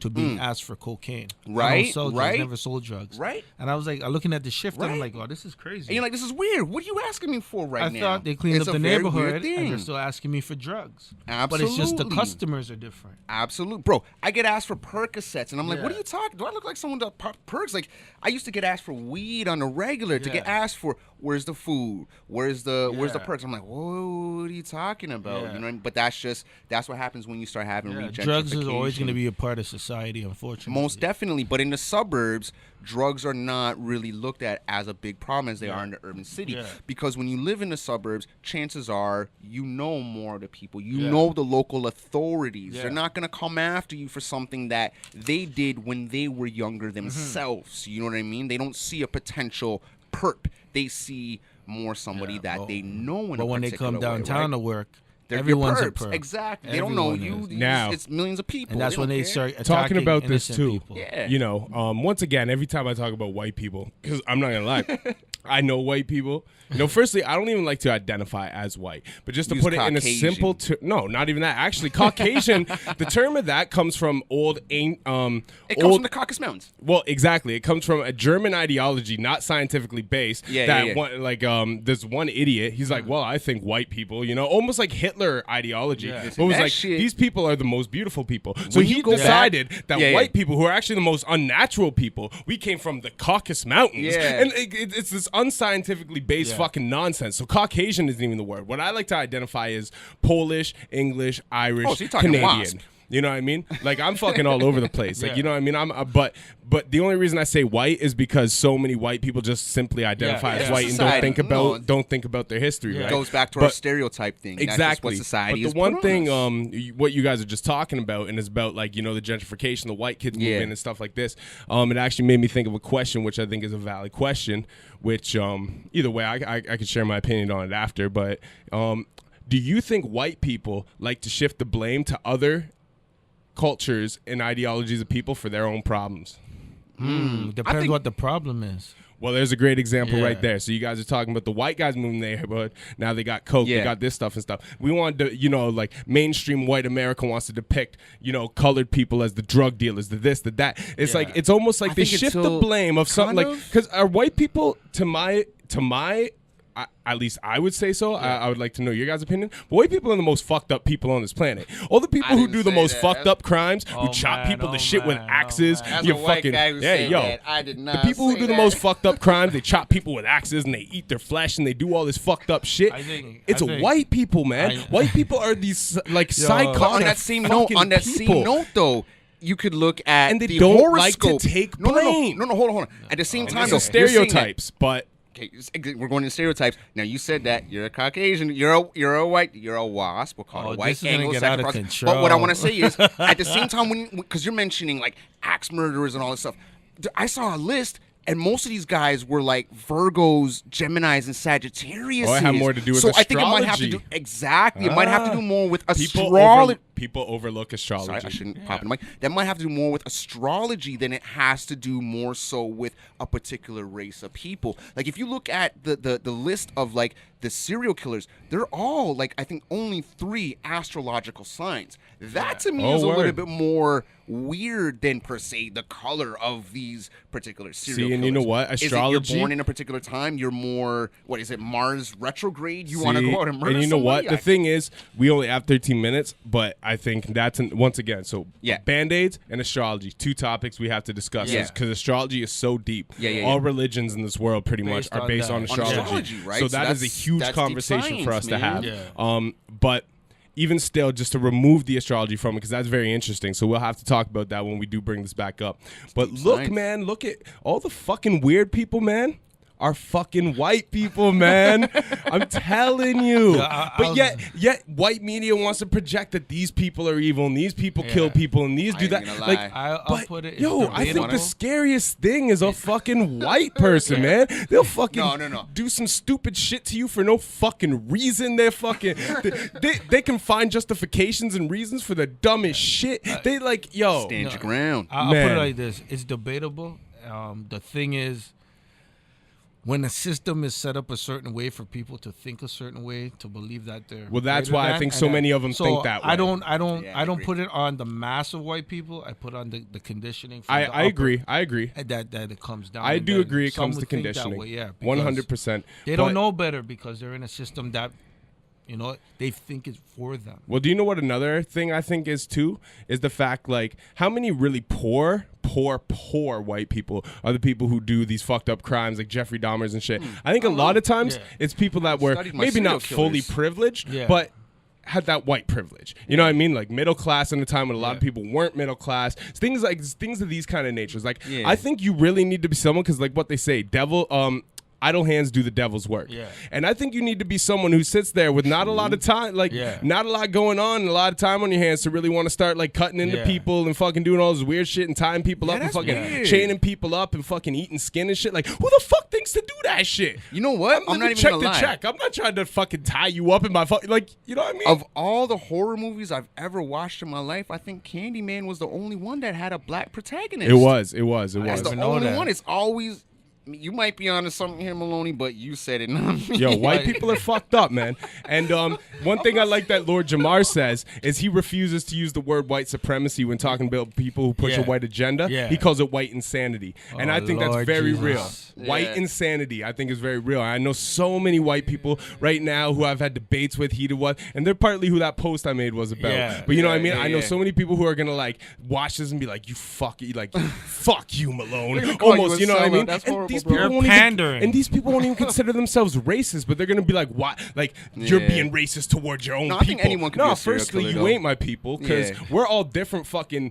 to being asked for cocaine. Right, I never sold drugs. Right. And I was like, looking at the shift, and I'm like, oh, this is crazy. And you're like, this is weird. What are you asking me for now? I thought they cleaned up the neighborhood, and they're still asking me for drugs. Absolutely. But it's just the customers are different. Absolutely. Bro, I get asked for Percocets, and I'm like, what are you talking? Do I look like someone that perks? Like, I used to get asked for weed on the regular, to get asked for, where's the food? Where's the perks? I'm like, whoa, what are you talking about? You know what I mean? But that's what happens when you start having regentrification. Drugs is always going to be a part of society, unfortunately. Most definitely. But in the suburbs, drugs are not really looked at as a big problem as they are in the urban city. Because when you live in the suburbs, chances are you know more of the people. You know the local authorities. They're not going to come after you for something that they did when they were younger themselves. You know what I mean? They don't see a potential perp. They see more somebody that they know in a particular way. But when they come downtown to work, everyone's a perp. Exactly. They don't know you. Now, it's millions of people. And that's when they start talking about this too. People. Once again, every time I talk about white people, because I'm not gonna lie, I know white people. Firstly, I don't even like to identify as white, but just to put it in a simple no, not even that. Actually, Caucasian, the term of that comes from it comes from the Caucasus Mountains. Well, exactly. It comes from a German ideology, not scientifically based. There's one idiot. He's like, well, I think white people, almost like Hitler ideology. But was like, these people are the most beautiful people. So he decided that white people, who are actually the most unnatural people, we came from the Caucasus Mountains. And it's this unscientifically based fucking nonsense. So Caucasian isn't even the word. What I like to identify is Polish, English, Irish, Canadian. Wasp. You know what I mean? Like, I'm fucking all over the place. Like, you know what I mean? But the only reason I say white is because so many white people just simply identify as white and don't think about their history. Right? It goes back to our stereotype thing. Exactly. That's just what society but the one thing, what you guys are just talking about, and it's about the gentrification, the white kids movement and stuff like this. It actually made me think of a question, which I think is a valid question. Which either way, I could share my opinion on it after. But do you think white people like to shift the blame to other cultures and ideologies of people for their own problems? Depends what the problem is. Well, there's a great example right there. So you guys are talking about the white guys moving their neighborhood. Now they got coke, they got this stuff and stuff. We want to, mainstream white America wants to depict, colored people as the drug dealers, the this, the that. It's like, it's almost like they shift the blame of something like, because are white people, to my at least I would say so. I would like to know your guys' opinion. But white people are the most fucked up people on this planet. All the people who do the most fucked up crimes, who chop people to shit with axes. As a white guy who said that, I did not. The people who do the most fucked up crimes, they chop people with axes and they eat their flesh and they do all this fucked up shit. It's white people, man. White people are these psychotic. On that same note, though, you could look at and they the don't horoscope. like to take blame. No, hold on. At the same time, though, stereotypes, but. Okay, we're going into stereotypes. Now, you said that you're a Caucasian, you're a white, you're a wasp. We'll call it a white Anglo-Saxon. But what I want to say is, at the same time, because you're mentioning like axe murderers and all this stuff, I saw a list. And most of these guys were like Virgos, Geminis, and Sagittarius. Oh, it had more to do with astrology. So I think it might have to do it might have to do more with astrology. People overlook astrology. Sorry, I shouldn't pop in the mic. That might have to do more with astrology than it has to do more so with a particular race of people. Like if you look at the list of like the serial killers, they're all like I think only 3 astrological signs. That to me is a little bit more weird than per se the color of these particular serial killers. And you know what? Astrology. Is it you're born in a particular time? You're more, what is it, Mars retrograde? You want to go out and murder And you know somebody? what? The thing is, we only have 13 minutes, but I I think that's once again. So Band-Aids and astrology, 2 topics we have to discuss because astrology is so deep. All religions in this world pretty much are based on astrology. Right? So that is a huge conversation science, for us to have. Yeah. But even still, just to remove the astrology from it, because that's very interesting. So we'll have to talk about that when we do bring this back up. But look, man, look at all the fucking weird people, man. Are fucking white people, man. I'm telling you. But yet white media wants to project that these people are evil and these people kill people and these do that. Like, I'll put it. I think the scariest thing is a fucking white person, man. They'll fucking do some stupid shit to you for no fucking reason. They're fucking they can find justifications and reasons for the dumbest shit. They like, stand your ground. I'll put it like this. It's debatable. The thing is, when a system is set up a certain way for people to think a certain way, to believe that they're that's why I think so many of them think that way. I don't put it on the mass of white people. I put on the conditioning. I agree. That it comes down. I do agree. It comes to conditioning. 100%. They don't know better because they're in a system that, they think is for them. Well, do you know what another thing I think is too? Is the fact, like, how many really poor white people are the people who do these fucked up crimes like Jeffrey Dahmer's and shit. I think a lot of times it's people that were maybe not fully privileged, but had that white privilege. You know what I mean? Like middle class in a time when a lot of people weren't middle class. Things of these kind of natures. Like, I think you really need to be someone, because like what they say, idle hands do the devil's work. And I think you need to be someone who sits there with not a lot of time, not a lot going on, and a lot of time on your hands to really want to start like cutting into people and fucking doing all this weird shit and tying people up and fucking chaining people up and fucking eating skin and shit. Like, who the fuck thinks to do that shit? You know what? I'm not even check gonna lie. Check. I'm not trying to fucking tie you up in my fucking, like, you know what I mean? Of all the horror movies I've ever watched in my life, I think Candyman was the only one that had a black protagonist. It was. That's the only one. It's always. You might be onto something here, Maloney, but you said it, not me. Yo, white people are fucked up, man. And one thing I like that Lord Jamar says is he refuses to use the word white supremacy when talking about people who push a white agenda. He calls it white insanity. And I think that's very real. White insanity, I think, is very real. I know so many white people right now who I've had debates with, heated with, and they're partly who that post I made was about. But you know what I mean? I know so many people who are going to like watch this and be like, fuck you, Malone. Almost, you know what I mean? That's horrible. These people these people won't even consider themselves racist, but they're gonna be like, "What? Like you're being racist towards your own people?" I think anyone can be a serial firstly, killer, you ain't my people, because we're all different fucking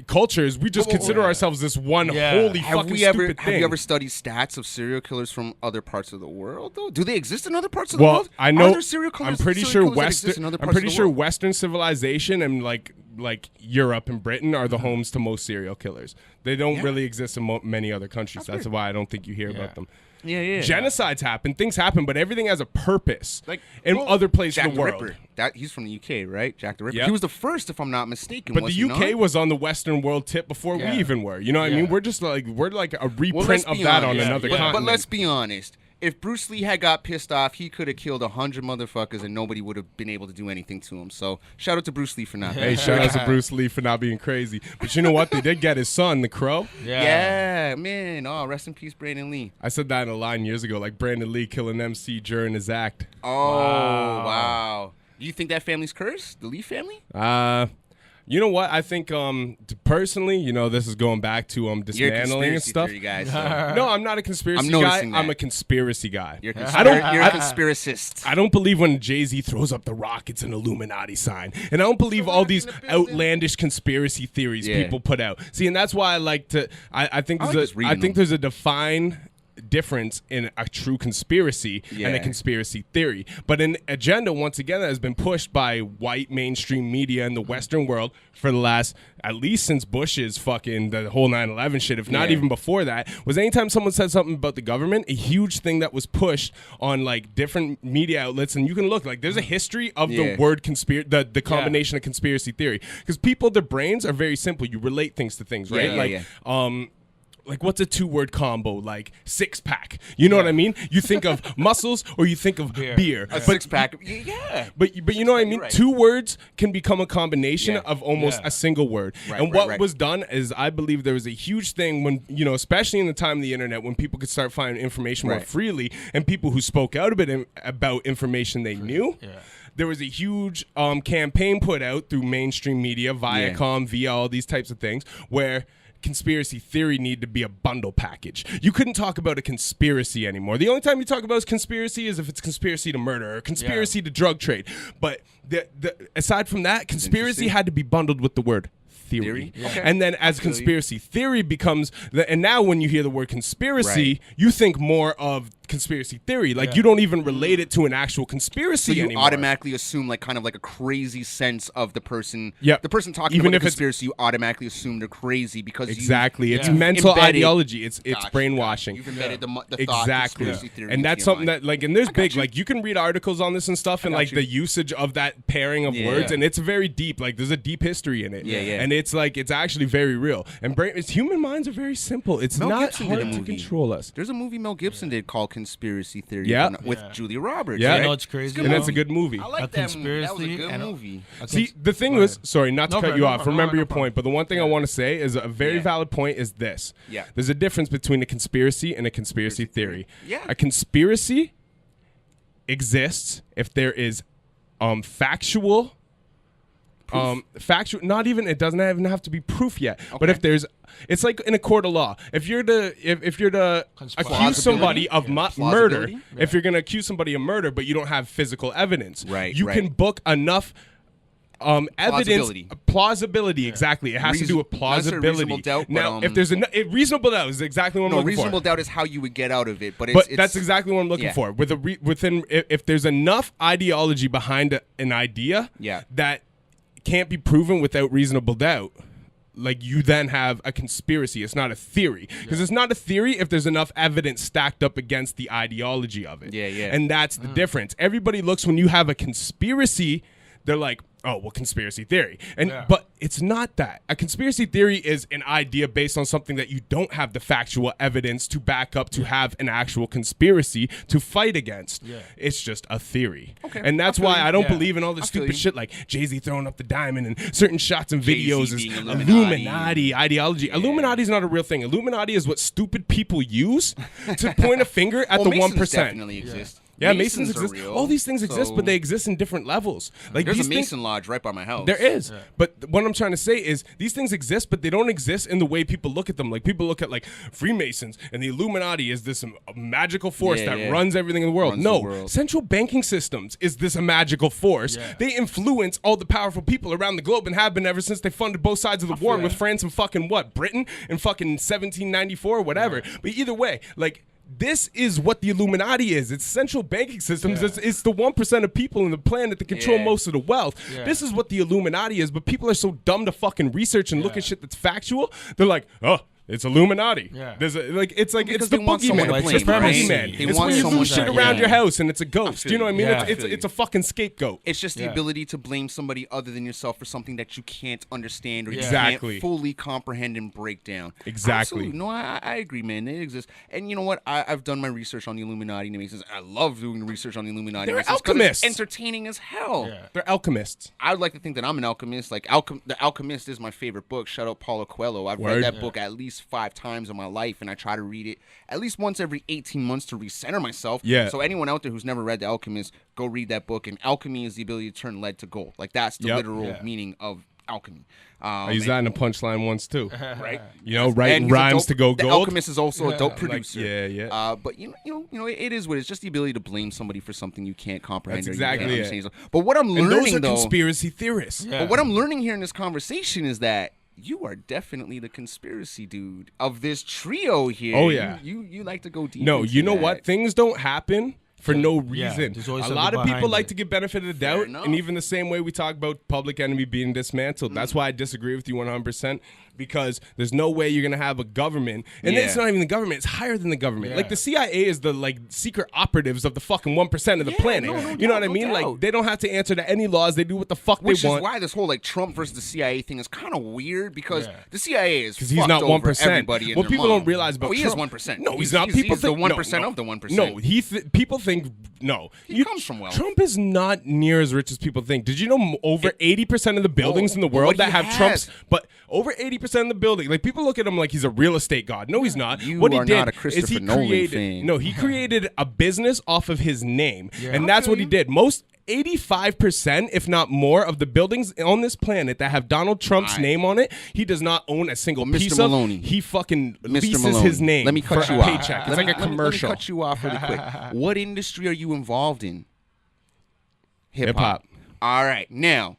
cultures. We just consider ourselves this one holy fucking stupid thing. Have you ever studied stats of serial killers from other parts of the world? Though, do they exist in other parts of the world? I know. Are there serial killers, I'm pretty sure Western. Western civilization and like Europe and Britain are the homes to most serial killers. They don't really exist in many other countries. That's why I don't think you hear about them. Genocides happen, things happen, but everything has a purpose. Like in other places in the world. He's from the UK, right? Jack the Ripper. Yep. He was the first, if I'm not mistaken. But the UK was on the Western world tip before we even were. You know what I mean? We're just like a reprint of that on another continent. But let's be honest. If Bruce Lee had got pissed off, he could have killed 100 motherfuckers and nobody would have been able to do anything to him. So shout out to Bruce Lee for not. Hey, shout out to Bruce Lee for not being crazy. But you know what? They did get his son, the Crow. Yeah, man. Oh, rest in peace, Brandon Lee. I said that in a line years ago, like Brandon Lee killing MC during his act. Oh, wow. Do you think that family's cursed? The Lee family? You know what? I think personally, this is going back to dismantling and stuff. Theory guy, No, I'm not a conspiracy guy. I'm a conspiracy guy. You're a conspiracist. I don't believe when Jay-Z throws up the rock, it's an Illuminati sign. And I don't believe all these outlandish conspiracy theories people put out. See, and that's why I like to I think there's a defined difference in a true conspiracy and a conspiracy theory. But an agenda, once again, that has been pushed by white mainstream media in the Western world for the last, at least since Bush's fucking, the whole 9/11 shit, if not even before that, was anytime someone said something about the government, a huge thing that was pushed on like different media outlets. And you can look, like, there's a history of the word the combination of conspiracy theory. Because people, their brains are very simple. You relate things to things, right? Like, what's a 2-word combo? Like, 6-pack. You know what I mean? You think of muscles or you think of beer. A 6-pack. But you know what I mean? Right. 2 words can become a combination of almost a single word. And what was done is, I believe there was a huge thing when, especially in the time of the internet, when people could start finding information more freely, and people who spoke out about information they knew. there was a huge campaign put out through mainstream media, Viacom, via all these types of things, where conspiracy theory needed to be a bundle package. You couldn't talk about a conspiracy anymore. The only time you talk about conspiracy is if it's conspiracy to murder or conspiracy to drug trade. But aside from that, conspiracy had to be bundled with the word theory. Okay. And then as conspiracy theory becomes, and now when you hear the word conspiracy, you think more of conspiracy theory. Like you don't even relate it to an actual conspiracy anymore. So you anymore. automatically assume like kind of like a crazy sense of the person. Yeah. The person talking about a conspiracy, you automatically assume they're crazy because it's mental ideology. It's brainwashing. You've embedded the thought conspiracy theory. And that's something that like, and there's big, like you can read articles on this and stuff and like the usage of that pairing of words, and it's very deep. Like there's a deep history in it. And it's like, it's actually very real. And human minds are very simple. It's not hard to control us. There's a movie Mel Gibson did called Conspiracy Theory with Julia Roberts. Yeah, you know it's crazy. And that's a good movie. I like that movie. That was a good movie. See, the thing was, sorry, not to cut you off. Remember your point, but the one thing I want to say is a very valid point is this. Yeah. There's a difference between a conspiracy and a conspiracy theory. Yeah. A conspiracy exists if there is factual. Not even, it doesn't even have to be proof yet. Okay. But if there's, it's like in a court of law. If you're to accuse somebody of murder, if you're gonna accuse somebody of murder, but you don't have physical evidence, you can book enough evidence, plausibility. Exactly. It has to do with plausibility. Reasonable doubt, now, if there's a reasonable doubt is exactly what I'm looking for. Reasonable doubt is how you would get out of it, but that's exactly what I'm looking for. Within if there's enough ideology behind an idea, that can't be proven without reasonable doubt, like you then have a conspiracy. It's not a theory, because it's not a theory if there's enough evidence stacked up against the ideology of it. And that's the difference. Everybody looks, when you have a conspiracy, they're like, oh, well, conspiracy theory. But it's not that. A conspiracy theory is an idea based on something that you don't have the factual evidence to back up to have an actual conspiracy to fight against. It's just a theory. And that's why I don't believe in all this stupid shit like Jay-Z throwing up the diamond and certain shots and videos is Illuminati ideology. Illuminati is not a real thing. Illuminati is what stupid people use to point a finger at the 1%. Definitely exist. Yeah, Masons exist. All these things exist, but they exist in different levels. Like there's a Mason lodge right by my house. There is. But what I'm trying to say is these things exist, but they don't exist in the way people look at them. Like people look at like Freemasons and the Illuminati is this magical force that runs everything in the world. Central banking systems is this a magical force. They influence all the powerful people around the globe and have been ever since they funded both sides of the war with France and fucking Britain in fucking 1794 or whatever. But either way, like, this is what the Illuminati is. It's central banking systems. It's the 1% of people on the planet that control most of the wealth. This is what the Illuminati is, but people are so dumb to fucking research and look at shit that's factual. They're like, oh, it's Illuminati. There's it's the boogeyman. It's the boogeyman. It's when you lose shit around your house and it's a ghost. Do you know what I mean? It's a fucking scapegoat. It's just the ability to blame somebody other than yourself for something that you can't understand or you can't fully comprehend and break down. Exactly. Absolutely. No, I agree, man. They exist. And you know what? I've done my research on the Illuminati and Masons. I love doing the research on the Illuminati. They're alchemists. It's entertaining as hell. They're alchemists. I would like to think that I'm an alchemist. Like The Alchemist is my favorite book. Shout out Paulo Coelho. I've read that book at least 5 times in my life, and I try to read it at least once every 18 months to recenter myself. So anyone out there who's never read The Alchemist, go read that book. And alchemy is the ability to turn lead to gold. Like that's the literal meaning of alchemy. I used that in a punchline once too. Right? You know, writing rhymes to go gold. The Alchemist is also a dope producer. But you know, it is what it's just the ability to blame somebody for something you can't comprehend. That's exactly it. But what I'm learning, those are conspiracy theorists. But what I'm learning here in this conversation is that you are definitely the conspiracy dude of this trio here. Oh yeah, you like to go deep. No, you know what? Things don't happen for no reason. A lot of people like to get benefit of the doubt, and even the same way we talk about Public Enemy being dismantled. That's why I disagree with you 100%. Because there's no way you're gonna have a government, and it's not even the government; it's higher than the government. Like the CIA is the secret operatives of the fucking 1% of the planet. You know what I mean? Like they don't have to answer to any laws; they do what the fuck they want. Which is why this whole Trump versus the CIA thing is kind of weird because the CIA is because he's not 1%. Everybody in what people don't realize about he Trump, is 1%. No, he's not. People think the 1% of the 1%. No, people think no. He comes from wealth. Trump is not near as rich as people think. Did you know over 80% of the buildings in the world that have Trump's, but over 80% 80% of the building. Like, people look at him like he's a real estate god. No, he's not. You what he are did not a Christopher Nolan fan. No, he created a business off of his name, and that's what he did. 85%, if not more, of the buildings on this planet that have Donald Trump's name on it, he does not own a single piece Maloney. of. He fucking Mr. leases Maloney. his name. Let me cut for you a off. paycheck. It's like a commercial. Let me cut you off really quick. What industry are you involved in? Hip-hop. All right. Now,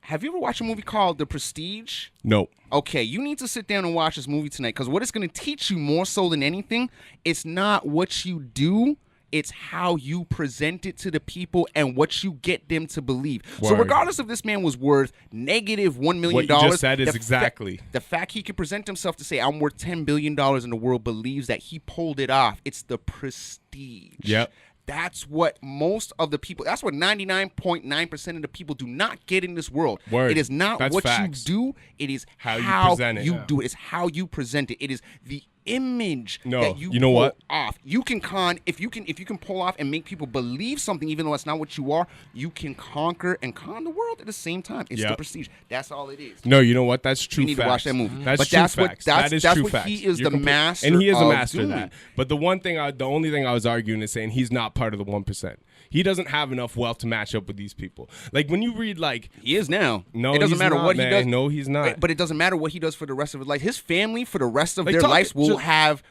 have you ever watched a movie called The Prestige? No. Okay, you need to sit down and watch this movie tonight, because what it's going to teach you more so than anything, it's not what you do, it's how you present it to the people and what you get them to believe. Word. So regardless if this man was worth negative $1 million, what you just said is exactly. The fact he could present himself to say, I'm worth $10 billion and the world believes that he pulled it off. It's the prestige. Yep. That's what most of the people, that's what 99.9% of the people do not get in this world. Word. It is not That's what facts. you do, it is how you present it. You do it. It's how you present it. It is the image that you know pull what? off. You can if you can pull off and make people believe something even though that's not what you are, you can conquer and con the world at the same time. It's the prestige. That's all it is. No, you know what? That's true. You need facts. to watch that movie. That's but true that's facts. What that's true what facts. he is You're the master, and he is a of master doing. of that. But the only thing I was arguing is saying he's not part of the 1%. He doesn't have enough wealth to match up with these people. Like, when you read, like, he is now. No, it doesn't matter not, what man. he does. No, he's not. But it doesn't matter what he does for the rest of his life. His family, for the rest of Like, their talk- lives, will just- have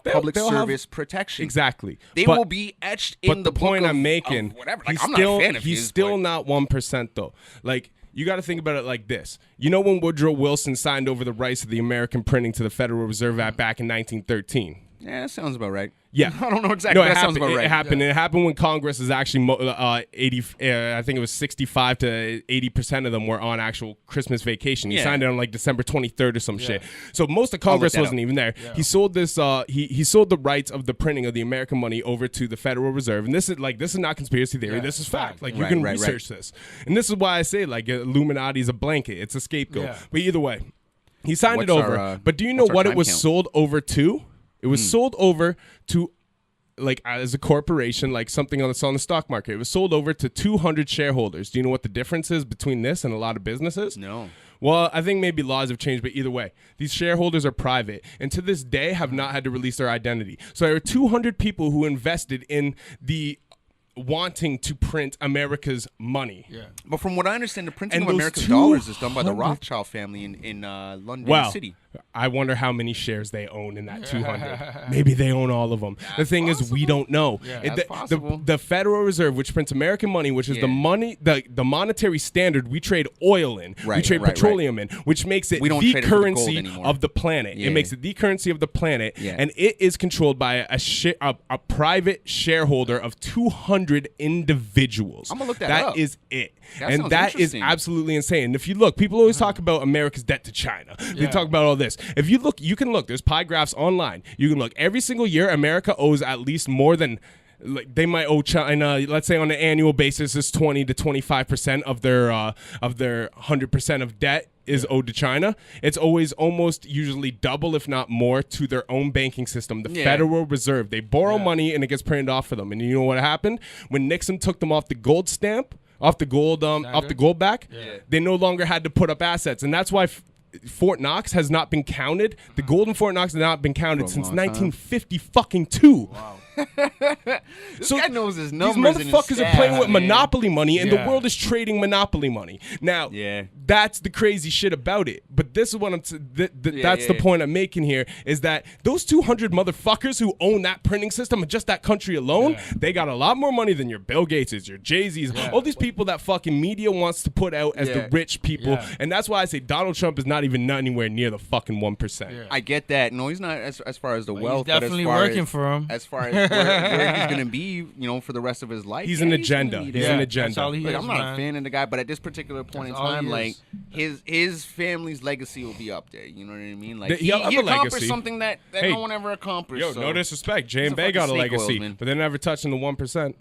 public they'll service protection. Exactly. They But- will be etched But in the book point of- I'm making, of whatever. Like, he's I'm still not a fan of he's his, still but- not 1% though. Like, you got to think about it like this. You know, when Woodrow Wilson signed over the rights of the American printing to the Federal Reserve Act back in 1913. Yeah, that sounds about right. Yeah, I don't know exactly. No, that sounds about right. It happened. Yeah. It happened when Congress is actually 80. I think it was 65 to 80% of them were on actual Christmas vacation. He signed it on like December 23rd or some shit. So most of Congress wasn't even there. Yeah. He sold this. He sold the rights of the printing of the American money over to the Federal Reserve. And this is not conspiracy theory. This is fact. Like, you can research this. And this is why I say, like, Illuminati is a blanket. It's a scapegoat. Yeah. But either way, he signed it over. But do you know what it was sold over to? It was sold over to, like, as a corporation, like something that's on the stock market. It was sold over to 200 shareholders. Do you know what the difference is between this and a lot of businesses? No. Well, I think maybe laws have changed, but either way, these shareholders are private and to this day have not had to release their identity. So there are 200 people who invested in the wanting to print America's money. Yeah. But from what I understand, the printing of America's dollars is done by the Rothschild family in London City. I wonder how many shares they own in that 200. Maybe they own all of them. The thing is, we don't know. That's possible. The Federal Reserve, which prints American money, which is the money, the monetary standard we trade oil in, we trade petroleum in, which makes it the currency of the planet. It makes it the currency of the planet, and it is controlled by a private shareholder of 200 individuals. I'm gonna look that up. That is it. That that is absolutely insane. And if you look, people always talk about America's debt to China. They talk about all this. If you look, you can look. There's pie graphs online. You can look. Every single year, America owes at least more than, like, they might owe China, let's say on an annual basis, is 20 to 25% of their 100% of debt is owed to China. It's always almost usually double, if not more, to their own banking system, the Federal Reserve. They borrow money and it gets printed off for them. And you know what happened? When Nixon took them off the gold stamp, off the gold back, they no longer had to put up assets. And that's why Fort Knox has not been counted. The gold in Fort Knox has not been counted since 1952. Wow. This guy knows his numbers. These motherfuckers are playing with monopoly money, and the world is trading monopoly money. Now, that's the crazy shit about it. But this is what that's the point I'm making here, is that those 200 motherfuckers who own that printing system and just that country alone, they got a lot more money than your Bill Gateses, your Jay-Z's, all these people that fucking media wants to put out as the rich people. And that's why I say Donald Trump is not even anywhere near the fucking 1%. I get that. No, he's not as far as the wealth. He's definitely working for him. As far as where he's gonna be, for the rest of his life. He's an agenda. He's an agenda. I'm not a fan of the guy, but at this particular point in time, like, his family's legacy will be up there. You know what I mean? Like, he accomplished something that no one ever accomplished. Yo, no disrespect. Jay and Bay got a legacy, but they're never touching the 1%.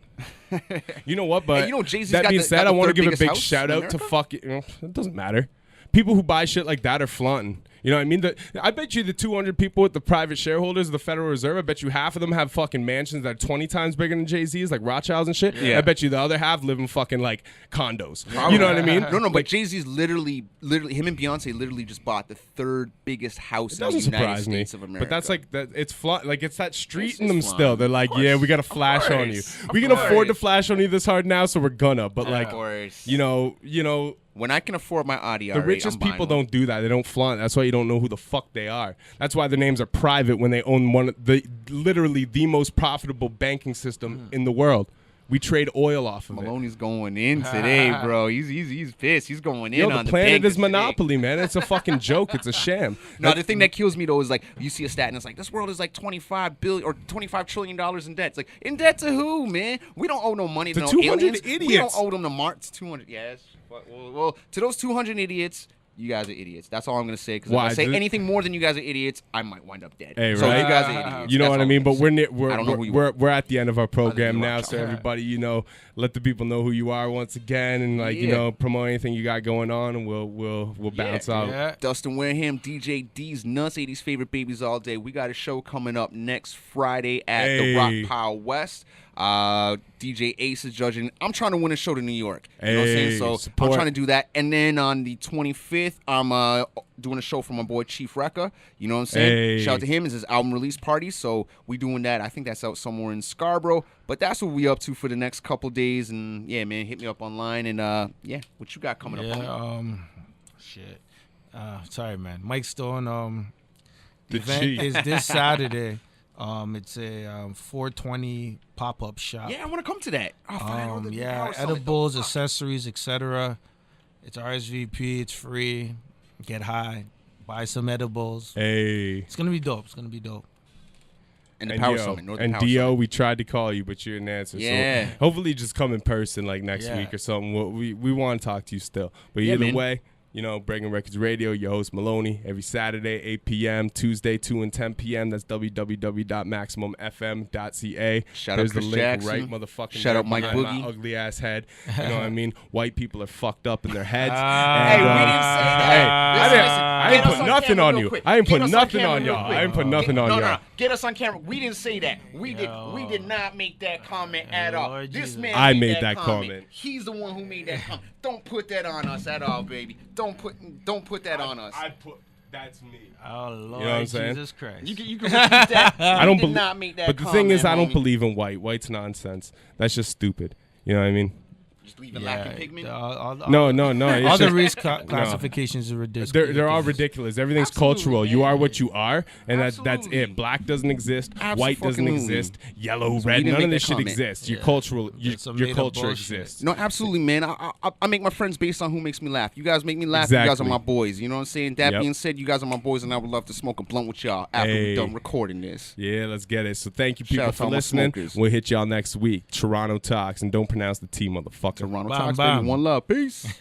You know what? But that being said, I want to give a big shout out to it doesn't matter. People who buy shit like that are flaunting. You know what I mean? I bet you the 200 people with the private shareholders of the Federal Reserve, I bet you half of them have fucking mansions that are 20 times bigger than Jay-Z's, like Rothschilds and shit. Yeah. I bet you the other half live in fucking like condos. You know what I mean? No, but Jay-Z's literally, him and Beyonce literally just bought the 3rd biggest house in the United States of America. But that's like that. It's it's that street in them still. They're like, yeah, we got to flash on you. We can afford to flash on you this hard now, so we're gonna. But like, you know. When I can afford my Audi, the richest people don't do that. They don't flaunt. That's why you don't know who the fuck they are. That's why their names are private when they own literally the most profitable banking system in the world. We trade oil off of Maloney's going in today, bro. He's pissed. He's going in on the planet is monopoly, man. It's a fucking joke. It's a sham. No, the thing that kills me though is like you see a stat and it's like this world is like $25 billion or $25 trillion in debt. It's like in debt to who, man? We don't owe no money to no 200 aliens. idiots. We don't owe them to Mars. 200. Yes. Well, to those 200 idiots. You guys are idiots. That's all I'm gonna say. Because if I say anything more than you guys are idiots, I might wind up dead. Hey, so right? You guys are idiots. You know what I mean? But we're at the end of our program now, so everybody, let the people know who you are once again, and promote anything you got going on, and we'll bounce out. Yeah. Dustin Wareham, DJ D's Nuts, 80s favorite babies all day. We got a show coming up next Friday at the Rock Pile West. DJ Ace is judging. I'm trying to win a show to New York. You know what I'm saying? So support. I'm trying to do that. And then on the 25th, I'm doing a show for my boy Chief Wrecker. You know what I'm saying? Shout out to him. It's his album release party. So we doing that. I think that's out somewhere in Scarborough. But that's what we up to for the next couple days. And yeah, man, hit me up online. And what you got coming up? Shit. Sorry, man. Mike Stoan. The event is this Saturday. It's a 420 pop-up shop. Yeah, I want to come to that. Edibles, accessories, etc. It's RSVP. It's free. Get high. Buy some edibles. Hey, it's gonna be dope. And the Power Summit, Northern and Power Dio, Summit. We tried to call you, but you didn't answer. Yeah. So hopefully, just come in person like next week or something. We want to talk to you still. But either way. Breaking Records Radio, your host Maloney, every Saturday, 8 p.m., Tuesday, 2 and 10 p.m. That's www.maximumfm.ca. Shout There's out Chris the link Jackson. right motherfucking Shout out Mike Boogie. My ugly ass head. You know what I mean? White people are fucked up in their heads. Hey, we didn't say that. I ain't put nothing on you. I ain't put nothing on y'all. I ain't put nothing on y'all. No. Get us on camera. We didn't say that. We did not make that comment at all. This man made that comment. He's the one who made that comment. Don't put that on us at all, baby. Don't put that on us. That's me. Oh Lord, you know what I'm saying? Jesus Christ! You can repeat that. I don't not make that. But the thing is, I don't believe in white. White's nonsense. That's just stupid. You know what I mean? Just leave it lacking pigment. No. All the race classifications are ridiculous. They're all ridiculous. Everything's cultural. Man. You are what you are, and that's it. Black doesn't exist. White doesn't exist. Yellow, red, none of this shit exists. Your culture exists. No, absolutely, man. I make my friends based on who makes me laugh. You guys make me laugh. Exactly. You guys are my boys. You know what I'm saying? That being said, you guys are my boys, and I would love to smoke a blunt with y'all after we're done recording this. Yeah, let's get it. So thank you, people, for listening. We'll hit y'all next week. Turono Talks, and don't pronounce the T, motherfucker. Turono Talks, baby. One love. Peace.